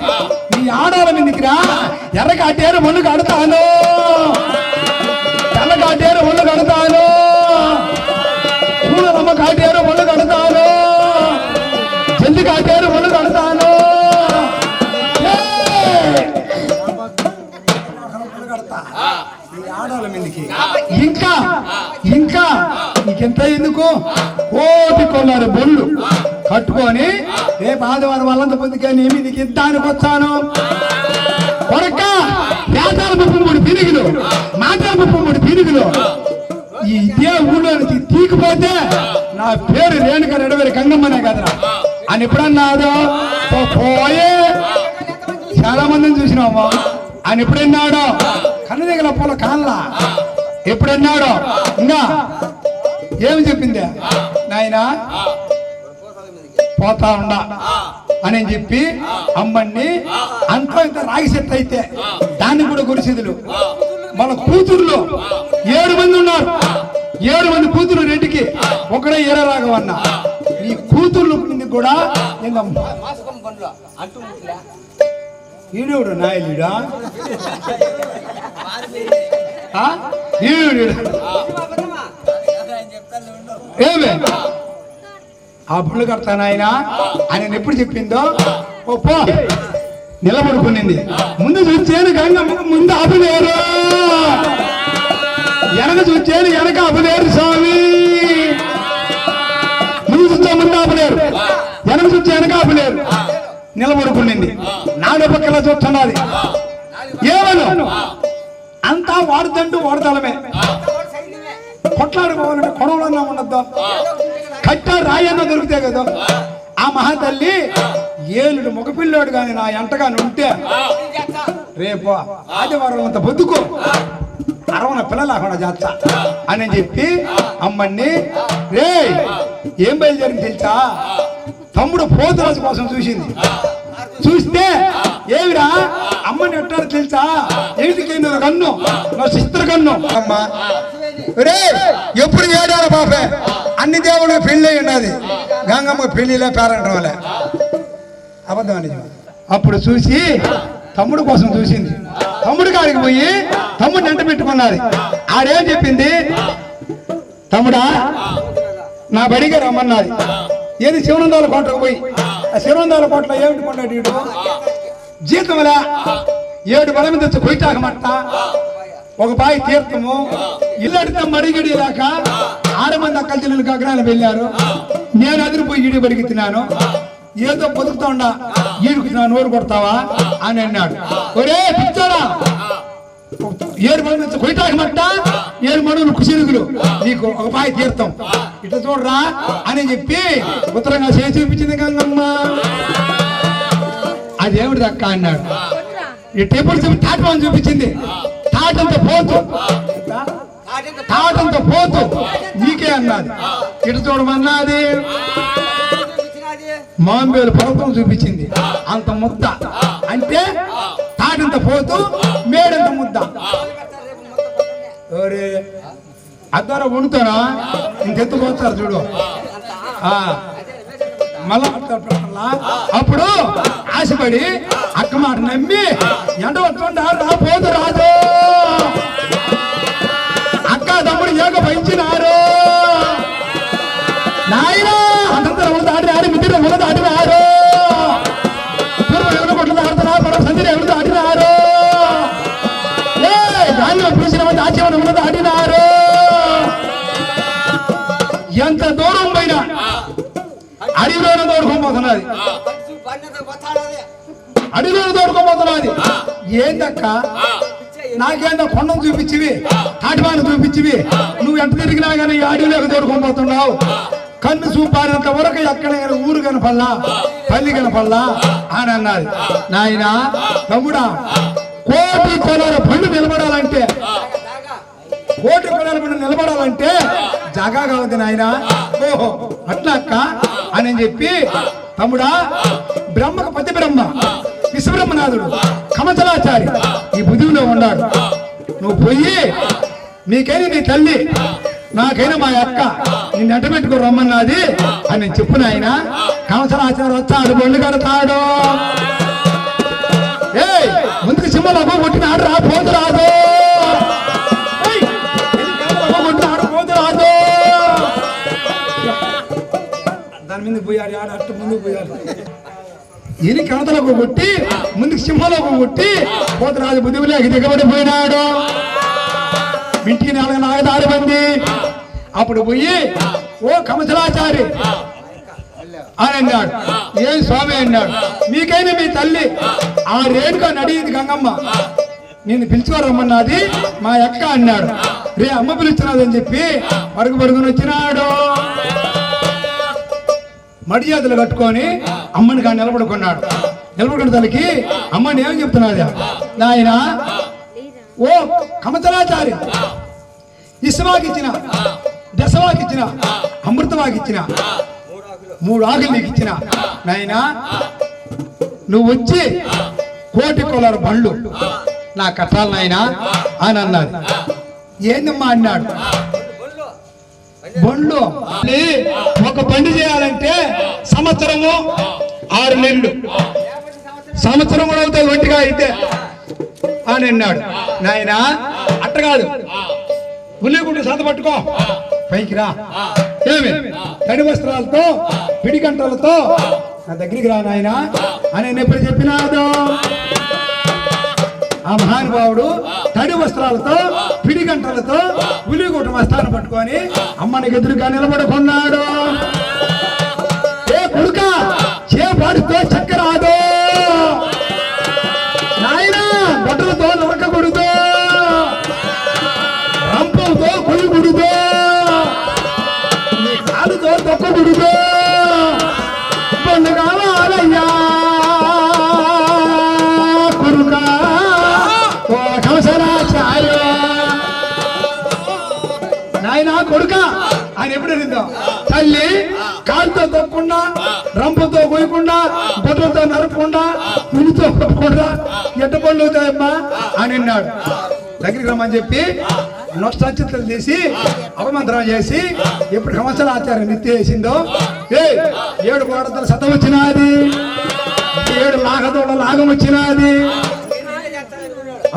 నీ ఆడాల మీదికి రా. ఎర్ర కాటేరు ఒళ్ళు కడతాను, తెల్ల కాటేరు ఒళ్ళు కడతాను, పూలమ్మ కాటేరు ఒళ్ళు కడతాను, జల్ది కాటేరు ఒళ్ళు కడతాను. ఆడాల మీదికి ఇంకా ఇంకా ఇంకెంత ఎందుకు కోటి కొల్లారు బొళ్ళు కట్టుకొని రేపు ఆదివారం వాళ్ళంత పొద్దుగా నీ మీదికి ఇద్దానికి వచ్చాను. కొరక పేదాల 33 పిరుగులు, మాటల 33 పిరుగులు ఈ ఇదే ఊళ్ళో నుంచి తీకిపోతే నా పేరు రేణుక రెడవేరి గంగమ్మనే కదరా అని ఎప్పుడన్నాడు. పోయే చాలా మందిని చూసినాము అని ఎప్పుడన్నాడు. కన్నదిగల పూల కాళ్ళ ఎప్పుడన్నాడు. ఇంకా ఏమి చెప్పింది నాయన పోతా ఉండా అని చెప్పి అమ్మని అంతా ఇంత రాగి సెట్ అయితే దాన్ని కూడా గురిసిదులు. మన కూతుర్లు 7 మంది ఉన్నారు. 7 మంది కూతురు రెండుకి ఒకడే రాఘవన్న. ఈ కూతుర్లు కూడా ఈడేవుడు నాయలుడా ఏమే ఆ బుళ్ళు కడతానాయన ఆయన ఎప్పుడు చెప్పిందో ఓ పో నిలబడుకునింది. ముందు చూచేను గంగమ్మ ముందు ఆపలేరు, వెనక చూచేను వెనక ఆపలేరు స్వామి. ముందు చూస్తే ముందు ఆపలేరు, వెనక చూస్తే వెనక ఆపలేరు. నిలబడుకునింది. నాలుగు పక్కల చూస్తున్నది. ఏమను అంతా వాడుతంటూ వాడతాలమే. కొట్లాడుకోవాలంటే కొడవలన్నా ఉండద్దు, కట్ట రాయన్న దొరికితే కదా. ఆ మహాతల్లి ఏలుడు మగపిల్లోడు కానీ నా ఎంటగాని ఉంటే రేపు ఆదివారం అంత బతుకు 60 పిల్లలు లేకుండా చేస్తా అని చెప్పి అమ్మని రే ఏం బయలుదేరింది తెలుసా. తమ్ముడు పోతురాజు కోసం చూసింది. చూస్తే ఏమిరా అమ్మని ఎట్టారు తెలుసా. ఏంటికైనా కన్ను నా సిస్టర్ కన్ను అమ్మ రే ఎప్పుడు ఏడాల బాపే అన్ని దేవుడు పెళ్ళి ఉన్నది. గంగమ్మ పెళ్లిలే పేరంటం వల్ల అబద్ధం అని అప్పుడు చూసి తమ్ముడు కోసం చూసింది. తమ్ముడు కాడికి పోయి తమ్ముడిని ఎంట పెట్టుకున్నది. ఆడేం చెప్పింది, తమ్ముడా నా బడిగా రమ్మన్నది. ఏది శివనందాల కోటకు పోయి ఆ శివనందాల కోటలో ఏమిటి కొన్నాడు వీడు జీతంలా 7 బలం తెచ్చి కొయ్యాకమట్ట ఒక బాయి తీర్థము ఇల్లు అడితే మడిగడి లేక 6 మంది అక్కల చెల్లెలు అగ్రాలు వెళ్ళారు. నేను అదిరిపోయి ఈడి బడికి తిన్నాను. ఏదో బతుకుతా ఉండా ఈడుకు నోరు కొడతావా అని అన్నాడు. ఒరే పిచ్చారా 7 బలం తెచ్చి కొయ్యాకమట్ట 7 మడుగులు కుసిరుగులు నీకు ఒక బాయి తీర్థం ఇట్లా చూడరా అని చెప్పి ఉత్తరంగా చేసి చూపించింది గంగమ్మ. అదేమిటి అక్క అన్నాడు. ఈ టేబుల్ తాటం చూపించింది. తాటంతో పోతు నీకే అన్నది. ఇటు చూడమన్నది. మాంబేలు పర్వతం చూపించింది. అంత ముద్ద అంటే తాటంత పోతు మేడంత ముద్ద. అద్దారా వండుతారా ఇంకెత్తుకొస్తారు చూడు. మళ్ళా అప్పుడు ఆశపడి అక్క మాట నమ్మి ఎండ వస్తుంటా పోతు రాదు. అక్క తమ్ముడు ఏక పెంచినారు. నాయన అంతంతా దాటినారు, మిత్రులు ఎవరు దాటినారు, ఎవరు కొట్లు దాడుతున్నారు, మనం సంధిని ఎవరు దాటినారు, దాన్ని చూసిన మంది ఆచరణ ఎవరు దాటినారు. ఎంత దూరం పోయినా అడవిలోనే తోడుకోబోతున్నది. అడవిలోనే తోడుకోబోతున్నది. ఏందక్క నాకేందో కొండను చూపించివి, తాటివాను చూపించివి, నువ్వు ఎంత తిరిగినా కానీ అడవిలోకి తోడుకోబోతున్నావు. కన్ను చూపారంత వరకు ఎక్కడ ఊరు కనపల్లా పల్లి కనపల్లా అని అన్నది. నాయన తమ్ముడా కోటి కొలాల బండి నిలబడాలంటే జాగా కావద్దు నాయన. ఓహో అట్లా అక్క అని చెప్పి తమ్ముడా బ్రహ్మకు పతి బ్రహ్మ విశ్వబ్రహ్మనాథుడు కమచలాచారి ఈ బుద్ధిలో ఉన్నాడు. నువ్వు పోయి నీకైనా నీ తల్లి నాకైనా మా అక్క నిన్ను ఎంట పెట్టుకో రమ్మన్నది అని చెప్పు నాయన. కమచలాచారి వచ్చాడు బొండు కడతాడు. సింహలకు కొట్టినాడు రా పోతురాదు కొట్టినాడు పోతురాదు దాని మీద పోయాడు ఆడ అట్టు ముందుకు పోయాడు ఎలి కణతలకు కొట్టి ముందుకు సింహలకు కొట్టి పోతురాజు బుద్ధిలేక దిగబడిపోయినాడు ఇంటికి నాగదారి బంది అప్పుడు పోయి ఓ కమసలాచారి అని అన్నాడు ఏం స్వామి అన్నాడు మీకైనా మీ తల్లి ఆ రేణుక నడిది గంగమ్మ నిన్ను పిలుచుకోరమ్మన్నది మా అక్క అన్నాడు రే అమ్మ పిలుచున్నదని చెప్పి పరుగుని వచ్చినాడు మర్యాదలు కట్టుకొని అమ్మని కానీ నిలబడుకున్నాడు నిలబడుకున్న తల్లికి అమ్మని ఏం చెప్తున్నది నాయన ఓ కమతలాచారి ఇసువాకిచ్చిన దశవాకిచ్చిన అమృతవాకిచ్చిన 3 ఆకులు నీకు ఇచ్చిన నాయనా నువ్వు వచ్చి 1,000,000 కొలరు బండ్లు నా కట్టాలి నాయనా అని అన్నది ఏందమ్మా అన్నాడు బండ్లు ఒక బండి చేయాలంటే సంవత్సరము 6 నెలలు సంవత్సరం కూడా అవుతాయి ఒంటిగా అయితే అని అన్నాడు నాయనా అట్ట కాదు ఉల్లిగుడ్డు సాత పట్టుకో పైకి రా ఏమి తడి వస్త్రాలతో పిడి గంటలతో నా దగ్గరికి రా నాయన అని ఎప్పుడు చెప్పినాడు ఆ మహానుభావుడు తడి వస్త్రాలతో పిడి గంటలతో ఉల్లిగుడ్డు వస్త్రాన్ని పట్టుకొని అమ్మనికి ఎదురుగా నిలబడుకున్నాడు ఏ కొడుక చేపాడుతో చక్కరాదు నాయన బట్టలతో నరకకూడదు రంపంతో కొయ్యకూడదు నీ కాలుతో తొక్కకూడదు బండు కావాలయ్యా కొడుక ఓ కవసరాచార్య నాయన కొడుక ఆయన ఎప్పుడు అడిగిందాం తల్లి కాలుతో తొక్కకుండా రంపంతో కొయ్యకుండా బొట్టలతో నరకకుండా పులితో తొక్కకుండా ఎట్ట పళ్ళు అవుతాయమ్మా అని అన్నాడు దగ్గరికి రమ్మని చెప్పి నష్టచిత్రం చేసి అవమంత్రం చేసి ఎప్పుడు సంవత్సరాల ఆచార్యం నిత్య వేసిందో 7 గోడతలు సత వచ్చినది 7 లాగదోడ లాగం వచ్చినది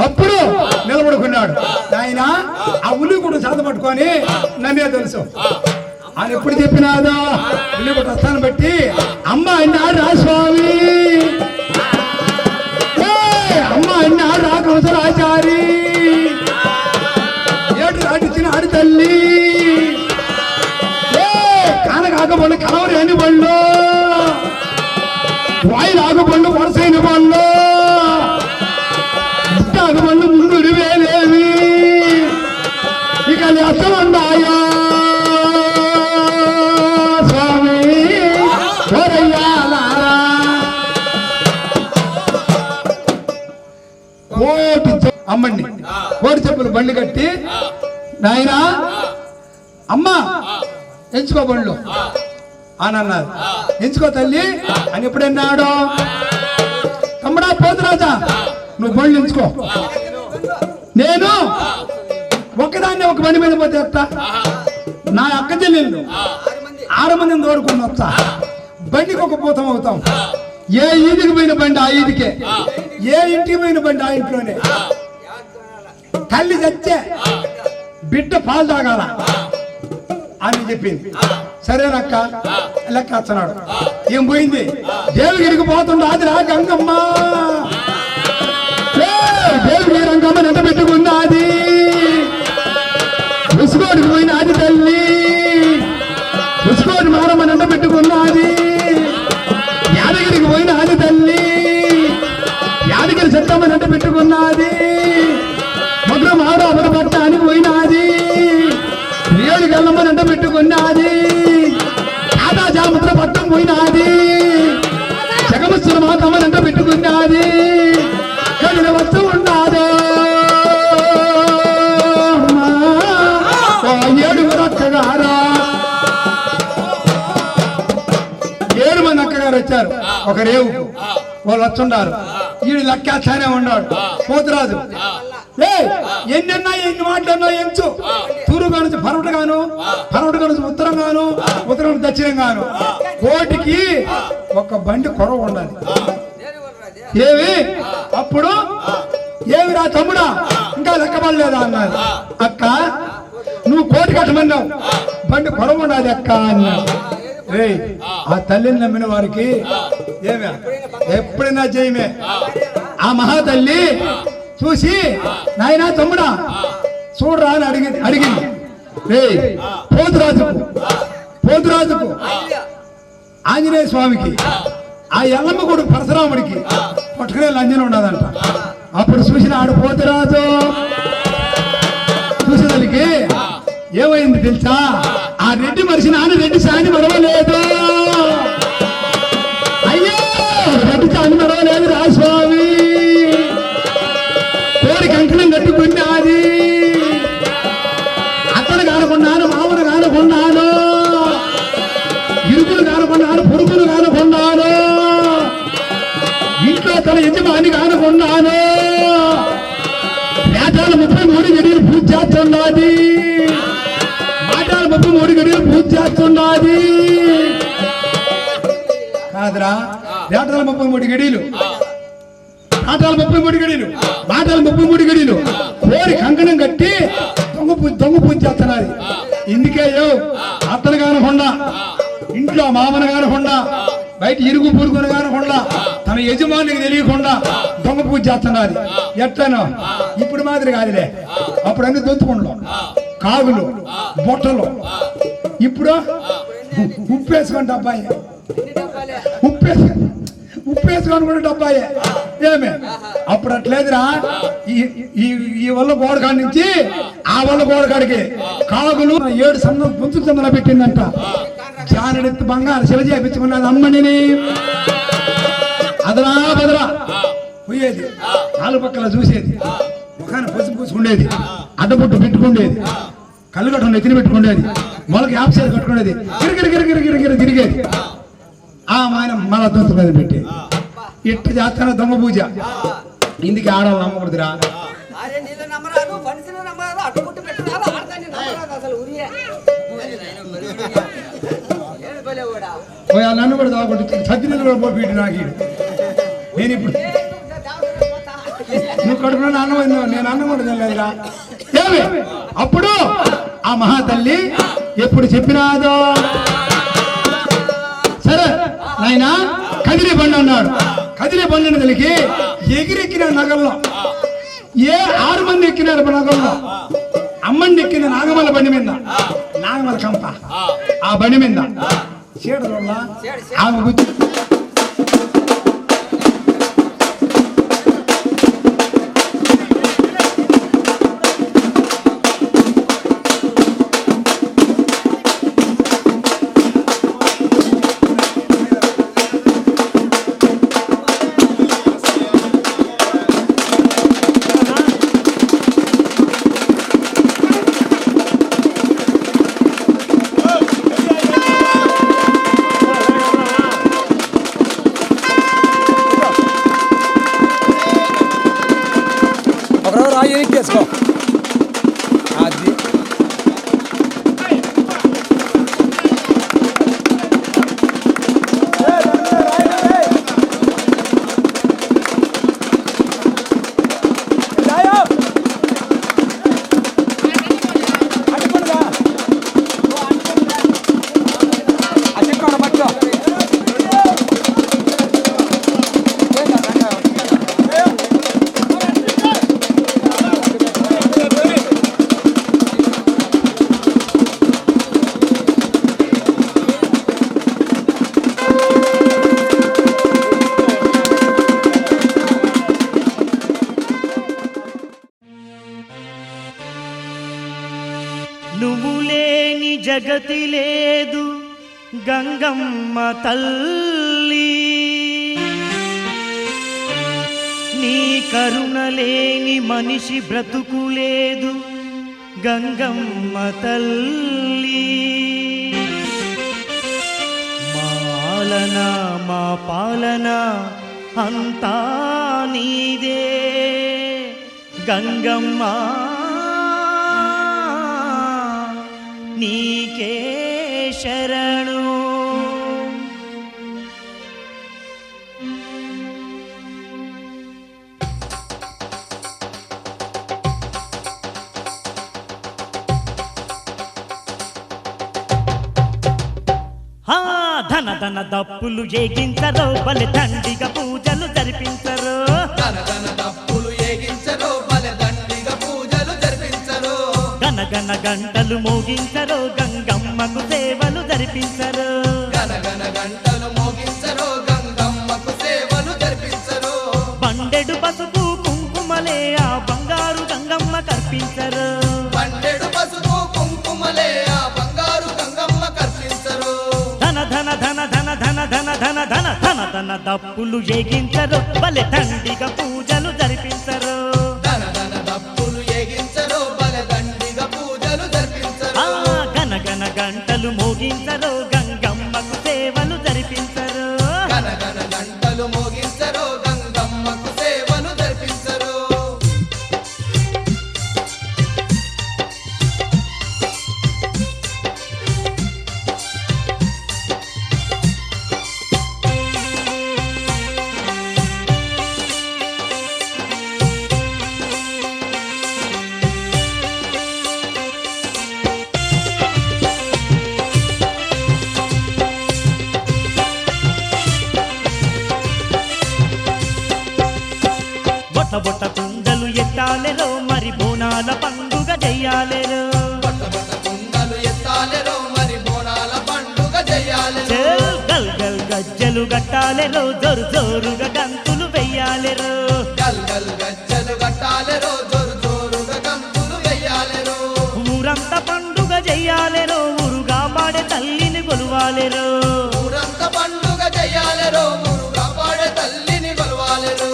అప్పుడు నిలబడుకున్నాడు ఆయన ఆ ఉల్లి కూడా చేత పట్టుకొని నన్నే తెలుసు ఆయన ఎప్పుడు చెప్పినాదో ఉల్లి కూడా వస్తాను బట్టి అమ్మ అన్నాడు రా స్వామి అమ్మ అన్నాడు రా కవసరాచారి ఆడిచ్చిన ఆడి తల్లి కానకాక కలవరి అని బళ్ళు వాయిలాగ బళ్ళు వరసైన బళ్ళు ఇట్టాగ బళ్ళు ముందు వేలేవి ఇక అసలున్నాయా స్వామి అమ్మండి 1 చెప్పులు బండి కట్టి నాయనా అమ్మా ఎంచుకో బండ్లు అని అన్నారు ఎంచుకో తల్లి అని ఎప్పుడన్నాడు తమ్ముడా పోతురాజా నువ్వు బండ్లు ఎంచుకో నేను ఒక్కదాన్ని ఒక బండి మీద పోతే వస్తా నా అక్క చెల్లెళ్ళు 6 మందిని తోడుకుని వస్తా బండికి ఒక పూతం అవుతాం ఏ ఈదికి పోయిన బండి ఆ ఈదికే ఏ ఇంటికి పోయిన బండి ఆ ఇంట్లోనే తల్లి చచ్చే బిడ్డ పాలు తాగాల అని చెప్పింది సరేనక్క లెక్క వచ్చన్నాడు ఏం పోయింది దేవగిరికి పోతుండ అది రా గంగమ్మ దేవగిరి రంగమ్మ ఎంత పెట్టుకున్నది ఉసుకోడికి పోయిన అది తల్లి ఉసుకోడి మారమ్మ ఎంత పెట్టుకున్నది యాదగిరికి పోయిన అది తల్లి యాదగిరి చెత్తమ్మ ఎంత పెట్టుకున్నది మగ్ర మాడ అమర పట్టానికి పోయినది రేడు గల్లమ్మని అంట పెట్టుకున్నది ఆదా జాముద్ర పట్టం పోయినది జగమస్తుల మాతమ్మని అంట పెట్టుకున్నది కడిన వస్తూ ఉన్నది 7 అక్కగారా 7 మంది అక్కగారు వచ్చారు ఒక రేవు వాళ్ళు వచ్చుండారు వీడు లెక్కేస్తానే ఉన్నాడు పోతురాజు ఎన్నెన్నా ఎన్ని మాటలన్నా ఎంచు తూర్పు నుంచి పరమట గాను నుంచి ఉత్తరం గాను ఉత్తరం నుంచి దక్షిణం గాను కోటికి ఒక బండి కొరవ ఉండాలి ఏవి అప్పుడు ఏమిరా తమ్ముడా ఇంకా లెక్కపడలేదా అన్నారు. అక్క నువ్వు కోటి కట్టమన్నావు, బండి పొడవు ఉన్నది అక్క అన్నాడు. రేయ్ ఆ తల్లిని నమ్మిన వారికి ఏమే ఎప్పుడైనా జయమే. ఆ మహాతల్లి చూసి నాయనా తమ్ముడా చూడరా అని అడిగింది. రేయ్ పోతురాజుకు ఆంజనేయ స్వామికి ఆ ఎల్లమ్మ కొడుకు పరశురాముడికి పట్టుకునే లంజన ఉండదంట. అప్పుడు చూసిన ఆడు పోతురాజు చూసేదానికి ఏమైంది తెలుసా, ఆ రెడ్డి మనిషి నాన్న రెడ్డి సాని మరవలేదు. అయ్యో రెడ్డి సాని మరవలేదు రా స్వామి, కోరి కంకణం కట్టుకున్నది. అత్తను కానుకున్నాను, మామను కానుకున్నాను, ఇరుకులు కానుకున్నాను, పొరుగులు కానుకున్నాను, ఇంట్లో తన యజమాని కానుకున్నాను. వేటాల 33 గడియలు పూజ చేస్తున్నది, మాటాల 33 గడియలు పూజ చేస్తున్నది కాదురా. వేటాల 33 గడియలు, మాటాల 33 గడియలు, మాటాల 33 గడియలు కోరి కంకణం కట్టి దొంగ పూజ చేస్తున్నది. ఇందుకే అత్తను కానకుండా, ఇంట్లో మామను కానకుండా, బయట ఇరుగు పురుగును కానకుండా, తన యజమానికి తెలియకుండా దొంగ పూజ చేస్తున్నది. ఎట్లనో ఇప్పుడు మాదిరి కాదులే, అప్పుడు అన్ని దొత్తుకుండలో కాగులు బొట్టలు. ఇప్పుడు ఉప్పేసుకోండి అబ్బాయి, ఉప్పేసుకొని కూడా డబ్బాయే ఏమే. అప్పుడు అట్లేదురా, ఈ వల్ల గోడకాడి నుంచి ఆ వల్ల గోడకాడికి కాగులు 7 సన్న పుంచులు చందన పెట్టిందంట. జానెడెత్తు బంగారు శిల చేపించుకున్నది అమ్మని. అదరా బదరా పోయేది, 4 పక్కల చూసేది, ముఖాన్ని పసుపు పూసుకుండేది, అడ్డబొట్టు పెట్టుకుండేది, కళ్ళు కట్టుకుని ఎత్తిని పెట్టుకుండేది, మొలకి యాప్సేలు కట్టుకునేది, గిరిగిరి తిరిగేది. ఆ ఆయన మళ్ళా దొంతు మీద పెట్టి ఇట్టు చేస్తాను దొంగ పూజ. ఇందుకే ఆడవాళ్ళు నమ్మకూడదురా. నన్ను కూడా దాకొట్టి సజ్జనీళ్ళు కూడా పోపీటి నాకు. నేను ఇప్పుడు నువ్వు కడుపులో అన్నం అయిందో, నేను అన్నం కూడా తినలేదురా. ఏమి అప్పుడు ఆ మహాతల్లి ఎప్పుడు చెప్పినాదో, సరే నాయనా కదిరి బండి అన్నాడు. కదిరి బండిని తెలికి ఎగిరెక్కిన నగల్లో 6 మంది ఎక్కినారు నగల్లో. అమ్మని ఎక్కింది నాగమల్ల బండి మీద, నాగమల్ల కంప ఆ బండి మీద చీడల వల్ల ఆమె గుర్తు. చేసుకో అది నువ్వు లేని జగతి లేదు గంగమ్మ తల్లి, నీ కరుణ లేని మనిషి బ్రతుకు లేదు గంగమ్మ తల్లి. మా పాలన అంతా నీదే గంగమ్మ, నీకే శరణు. ధన ధన దప్పులు ఏగించరో బలి దండిగా పూజలు జరిపించరు ధన ధన దప్పులు ఏగించరు బలి దండిగా పూజలు జరిపించరు గన గన గంటలు మోగించరు గంగమ్మకు సేవలు జరిపించరు గన గన గంటలు మోగించరు గంగమ్మకు సేవలు జరిపించరు బండెడు పసుపు కుంకుమలే ఆ బంగారు గంగమ్మ కర్పించరు పండెడు పసుపు కుంకుమలే ఆ బంగారు గంగమ్మ కర్పించరు ధన ధన ధన ధన ధన ధన ధన ధన ధన ధన దప్పులు ఏగించరు బలి దండిగా పూజలు జరిపించరు ధన ధన దప్పులు ఏగించరు బలి దండిగా పూజలు జరిపించరు గన గన గంటలు మోగించరు గంగమ్మకు సేవలు జరిపించరు గన గన గంటలు మోగించరు గంగమ్మకు సేవలు జరిపించరు బొట్ట బొట్ట కుండలు ఎత్తాలెరో మరి బోనాల పండుగ చెయ్యాలెరో బట్ట బట్ట కుండలు ఎత్తాలెరో మరి బోనాల పండుగ చెయ్యాలెరో గల్ గల్ గజ్జలు గట్టాలెరో జోరు జోరుగా గంతులు వెయ్యాలెరో గల్ గల్ గజ్జలు కట్టాలెరో జోరు జోరుగా గంతులు వెయ్యాలెరో ఊరంతా పండుగ చెయ్యాలెరో ఊరుగా పాడే తల్లిని కొలువాలెరో ఊరంతా పండుగ చెయ్యాలెరో మురుగా పాడే తల్లిని కొలవాలెరో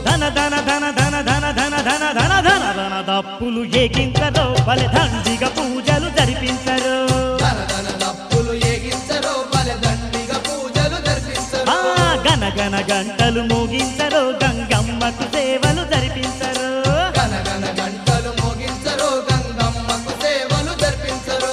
ధన ధన ధన ధన ధన ధన ధన ధన ధన ధన దప్పులు ఏగించరు బలి దండిగా పూజలు జరిపించరు ధన ధన దప్పులు ఏగించరు బలి దండిగా పూజలు జరిపించరు గన గన గంటలు మోగించరు గంగమ్మకు సేవలు జరిపించరు గన గన గంటలు మోగించరు గంగమ్మకు సేవలు జరిపించరు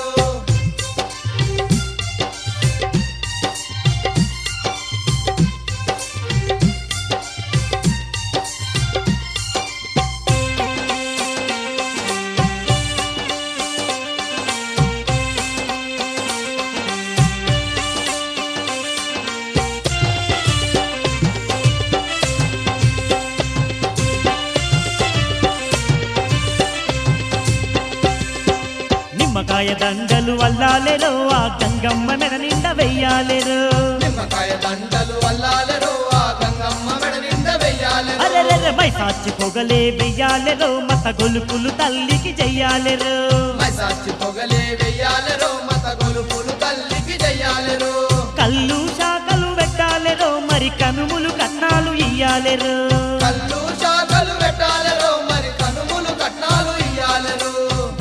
నిమ్మకాయ దండలు వల్లాలెరో ఆ గంగమ్మ మెడ నిండా వెయ్యాలెరో నిమ్మకాయ దండలు వల్లాలెరో ఆ గంగమ్మ మెడ నిండా వెయ్యాలెరో అరెరెరె మైసాచి పొగలే వెయ్యాలెరో మత గొలుపులు తల్లికి చెయ్యాలెరో మైసాచి పొగలే వెయ్యాలెరో మత గొలుపులు తల్లికి చెయ్యాలెరో కళ్ళు శాఖలు పెట్టాలెరో మరి కనుములు కట్నాలు ఇయ్యాలెరో కళ్ళు శాఖలు పెట్టాలెరో మరి కనుములు కట్నాలు ఇయ్యాలెరో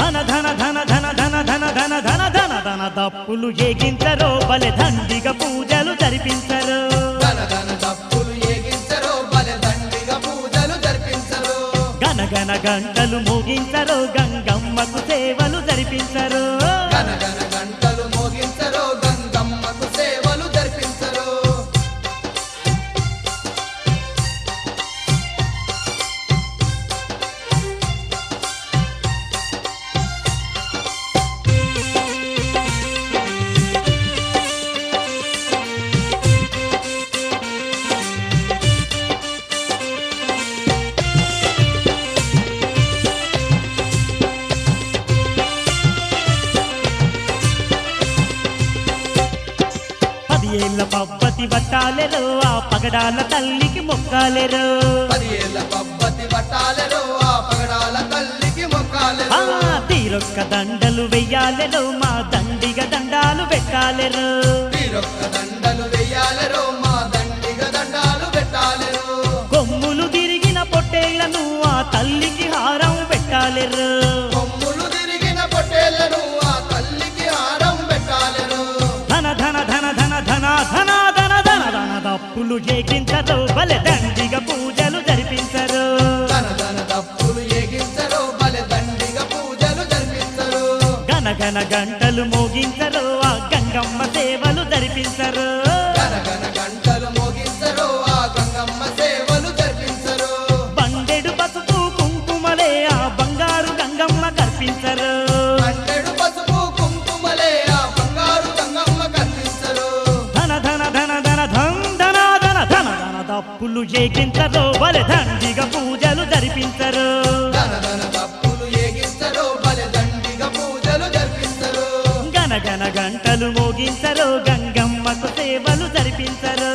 ధన ధన ధన ధన ధన ధన ధన ధన ధన ధన దప్పులు ఏగించరో బలి దండిగా పూజలు జరిపించరు ధన ధన దప్పులు ఏగించరు బలి దండిగా పూజలు జరిపించరు గన గన గంటలు మోగించరు గంగమ్మకు సేవలు జరిపించరు గన గన గంటలు మోగించరు గంగమ్మకు సేవలు జరిపించరు ఏళ్ళ పబ్బతి పట్టాలెరో ఆ పగడాల తల్లికి మొక్కాలెరో 10 ఏళ్ల పబ్బతి పట్టాలెరో ఆ పగడాల తల్లికి మొక్కాలెరో తీరొక్క దండలు వెయ్యాలెరో మా దండిగా దండాలు పెట్టాలెరో తీరొక్క దండలు వెయ్యాలెరో మా దండిగా దండాలు పెట్టాలెరో కొమ్ములు తిరిగిన పొట్టేళ్లను ఆ తల్లికి హారం పెట్టాలెరో కొమ్ములు తిరిగిన పొట్టేళ్లను ఆ తల్లికి హారం పెట్టాలెరో ధన ధన ధన ధన ధన ధన ధన ధన ధన దప్పులు ఏగించరు బలె దండిగా పూజలు జరిపించరు ధన ధన దప్పులు ఏగించరు బలె దండిగా పూజలు జరిపించరు గన గన గంటలు మోగించరు ఆ గంగమ్మ సేవలు జరిపించరు గన గన గంటలు మోగించరు ఆ గంగమ్మ సేవలు జరిపించరు బండెడు పసుపు కుంకుమలే ఆ బంగారు గంగమ్మ కర్పించరు పండెడు పసుపు కుంకుమలే ఆ బంగారు గంగమ్మ కర్పించరు ధన ధన దప్పులు ఏగించరో బలె దండిగా పూజలు జరిపించరు ధన దప్పులు ఏగించరు బలె దండిగా పూజలు జరిపిస్తారు గనగన గంటలు మోగించరు గంగమ్మకు సేవలు జరిపించరు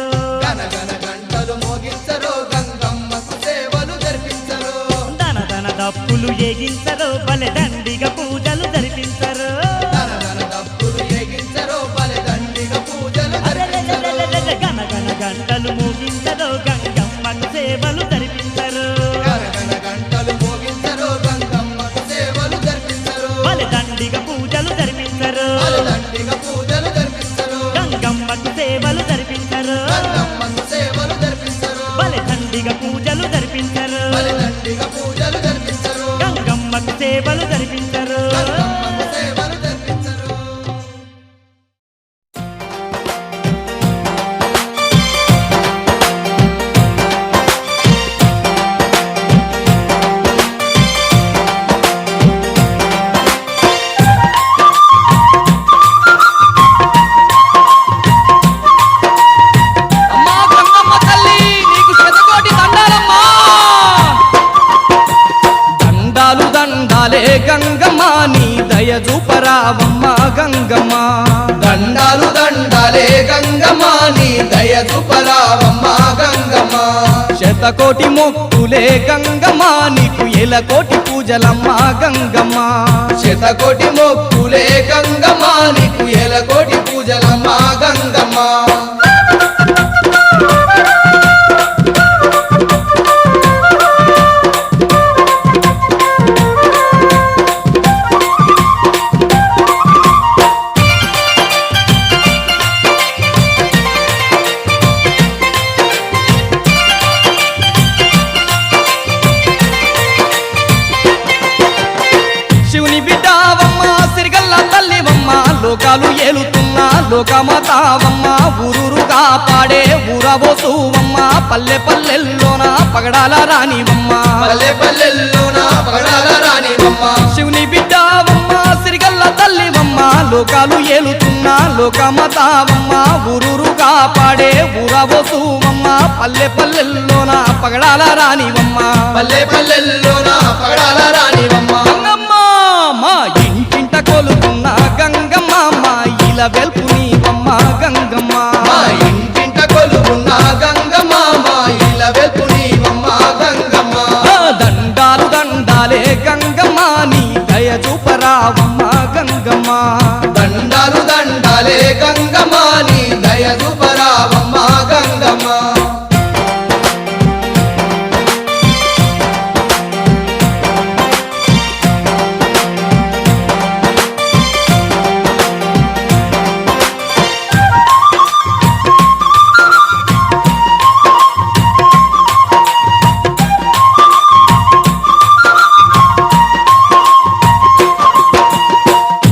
గనగన గంటలు మోగించరు గంగమ్మకు సేవలు జరిపించరు ధన దప్పులు ఏగించరు బలె దండిగా పూజలు జరిపించరు ధన దప్పులు ఏగించరు బలె దండిగా పూజలు జరిపించరు గనగన గంటలు మోగించరు గంగమ్మకు సేవలు జరిపించరు గనగన గంటలు మోగించరు గంగమ్మకు సేవలు జరిపించరు బలె దండిగా పూజలు జరిపించరు బలె దండిగా పూజలు జరిపించరు గంగమ్మకు సేవలు జరిపించరు గంగమ్మకు సేవలు జరిపించరు బలె దండిగా పూజలు జరిపించరు బలె దండిగా పూజలు జరిపించరు గంగమ్మకు సేవలు జరిపించరు గంగమ్మకు సేవలు జరిపించరు అమ్మా గంగమ్మ తల్లి నీకు శతకోటి దండాలమ్మా దండాలు దండాలే గంగమ్మ నీ దయ చూపరావమ్మ గంగమ్మ దండాలు దండాలే గంగమ్మ నీ దయ చూపరావమ్మ గంగమ్మ శతకోటి మొక్కులే గంగమ్మ నీకు ఎలకోటి పూజలమ్మ గంగమ్మ శతకోటి మొక్కులే గంగమ్మ నీకు ఎలకోటి పూజలమ్మ గంగమ్మ శివుని బిడ్డావమ్మ సిరిగల్ల తల్లివమ్మ లోకాలు ఏలుతున్నా లోకమతావమ్మ ఊరురుగా పాడే ఊరబోసువమ్మ పల్లె పల్లెల్లోన పగడాల రానివమ్మ పల్లె పల్లెల్లోన పగడాల రానివమ్మ శివుని బిడ్డావమ్మ సిరిగల్ల తల్లివమ్మ లోకాలు ఏలుతున్నా లోకమతావమ్మ ఊరురుగా పాడే ఊరబోసువమ్మ పల్లె పల్లెల్లోన పగడాల రానివమ్మ పల్లె పల్లెల్లోన పగడాల రానివమ్మ గంగమ్మ మా ఇంటింట కొలుతున్న గంగమ్మ మా ఇల వెల్పు నీవమ్మ గంగమ్మ మా ఇంటింట కొలువున్న గంగమ్మ మా ఇల వెల్పు నీవమ్మ గంగమ్మ దండాలు దండాలే గంగమ్మ నీ దయ చూపరావమ్మ గంగమ్మ దండాలు దండాలే గంగమ్మ నీ దయ చూపరావమ్మ గంగమ్మ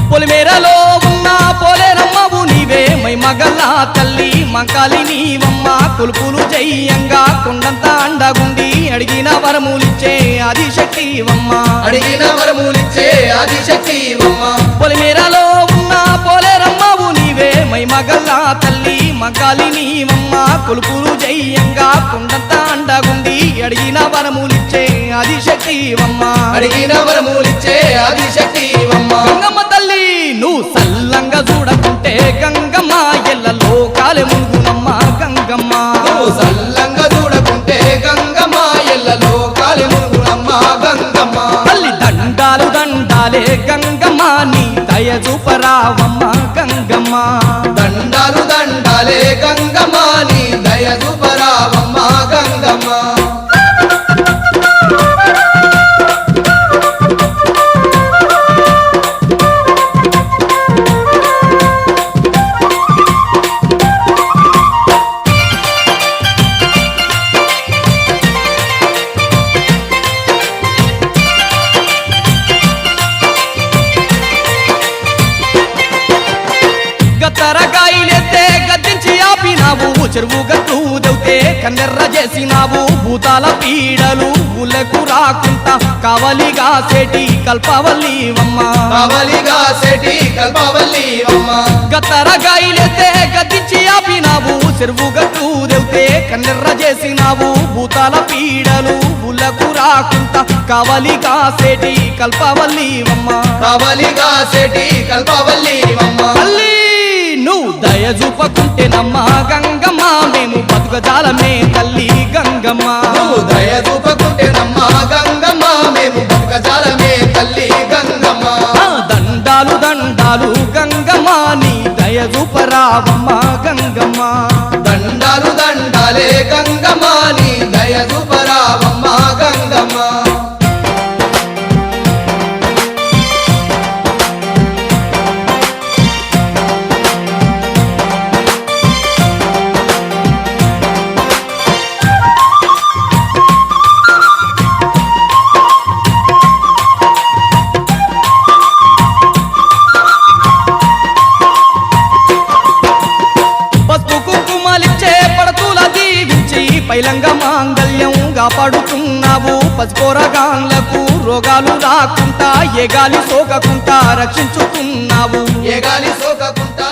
పొలిమేరలో ఉన్న పోలేరమ్మవు నీవే మై మగల్లా తల్లి మంకాలి నీవమ్మ కొలుపులు జయ్యంగా కొండంత అండగుండి అడిగిన వరములిచ్చే ఆదిశక్తివమ్మ అడిగిన వరములిచ్చే ఆదిశక్తివమ్మ పొలిమేరలో ఉన్న పోలేరమ్మవు నీవే మై మగల్లా తల్లి మంకాలి నీవమ్మ కొలుపులు జయ్యంగా కొండంత అండగుండి అడిగిన వరములిచ్చే ఆదిశక్తివమ్మ అడిగిన వరములిచ్చే ఆదిశక్తివమ్మ గంగమ్మ తల్లి నువ్వు సల్లంగా చూడకుంటే గంగమ్మ ఎల్ల లోకాలే మునుగునమ్మ గంగమ్మ నువ్వు సల్లంగా చూడకుంటే గంగమ్మ ఎల్ల లోకాలి మునుగునమ్మ గంగమ్మ తల్లి దండాలు దండాలే గంగమ్మ నీ దయ చూపరావమ్మ గంగమ్మ దండాలు దండాలే గంగమ్మ నీ దయ చూపరావమ్మ గంగమ్మ గత్తరకాయలెత్తే గద్దించి ఆపినావు చెరువు గట్టు దెవుతే కన్నెర్ర చేసినావు భూతాల పీడలు ఊళ్ళకు రాకుంటా కావలిగా సేటి కల్పవల్లివమ్మ కావలిగా సెటి కల్పవల్లివమ్మ గత్తరకాయలెత్తే గద్దించి ఆపినావు చెరువు గట్టు దెవుతే కన్నెర్ర చేసినావు భూతాల పీడలు ఉలకు రాకుంటా కావలి కాసేటి కల్పవల్లివమ్మ కావలిగా సెటి కల్పవల్లివమ్మ తల్లి నువ్వు దయ చూపకుంటేనమ్మా గంగమ్మ మేము బతుకజాలమే తల్లి గంగమ్మ నువ్వు దయ చూపకుంటేనమ్మా గంగమ్మ మేము బతుకజాలమే తల్లి గంగమ్మ దండాలు దండాలు గంగమ్మ నీ దయ చూపరావమ్మ గంగమ్మ దండాలు దండాలే గంగమ్మ నీ దయ చూపరావమ్మ గంగమ్మ పసుపు కుంకుమలిచ్చే పడతుల దీవించి పైలంగ మాంగళ్యంగా పడుతున్నావు పసిపోరగాన్లకు రోగాలు రాకుండా ఏ గాలి సోకకుండా రక్షించుతున్నావు ఏ గాలి సోకకుంటా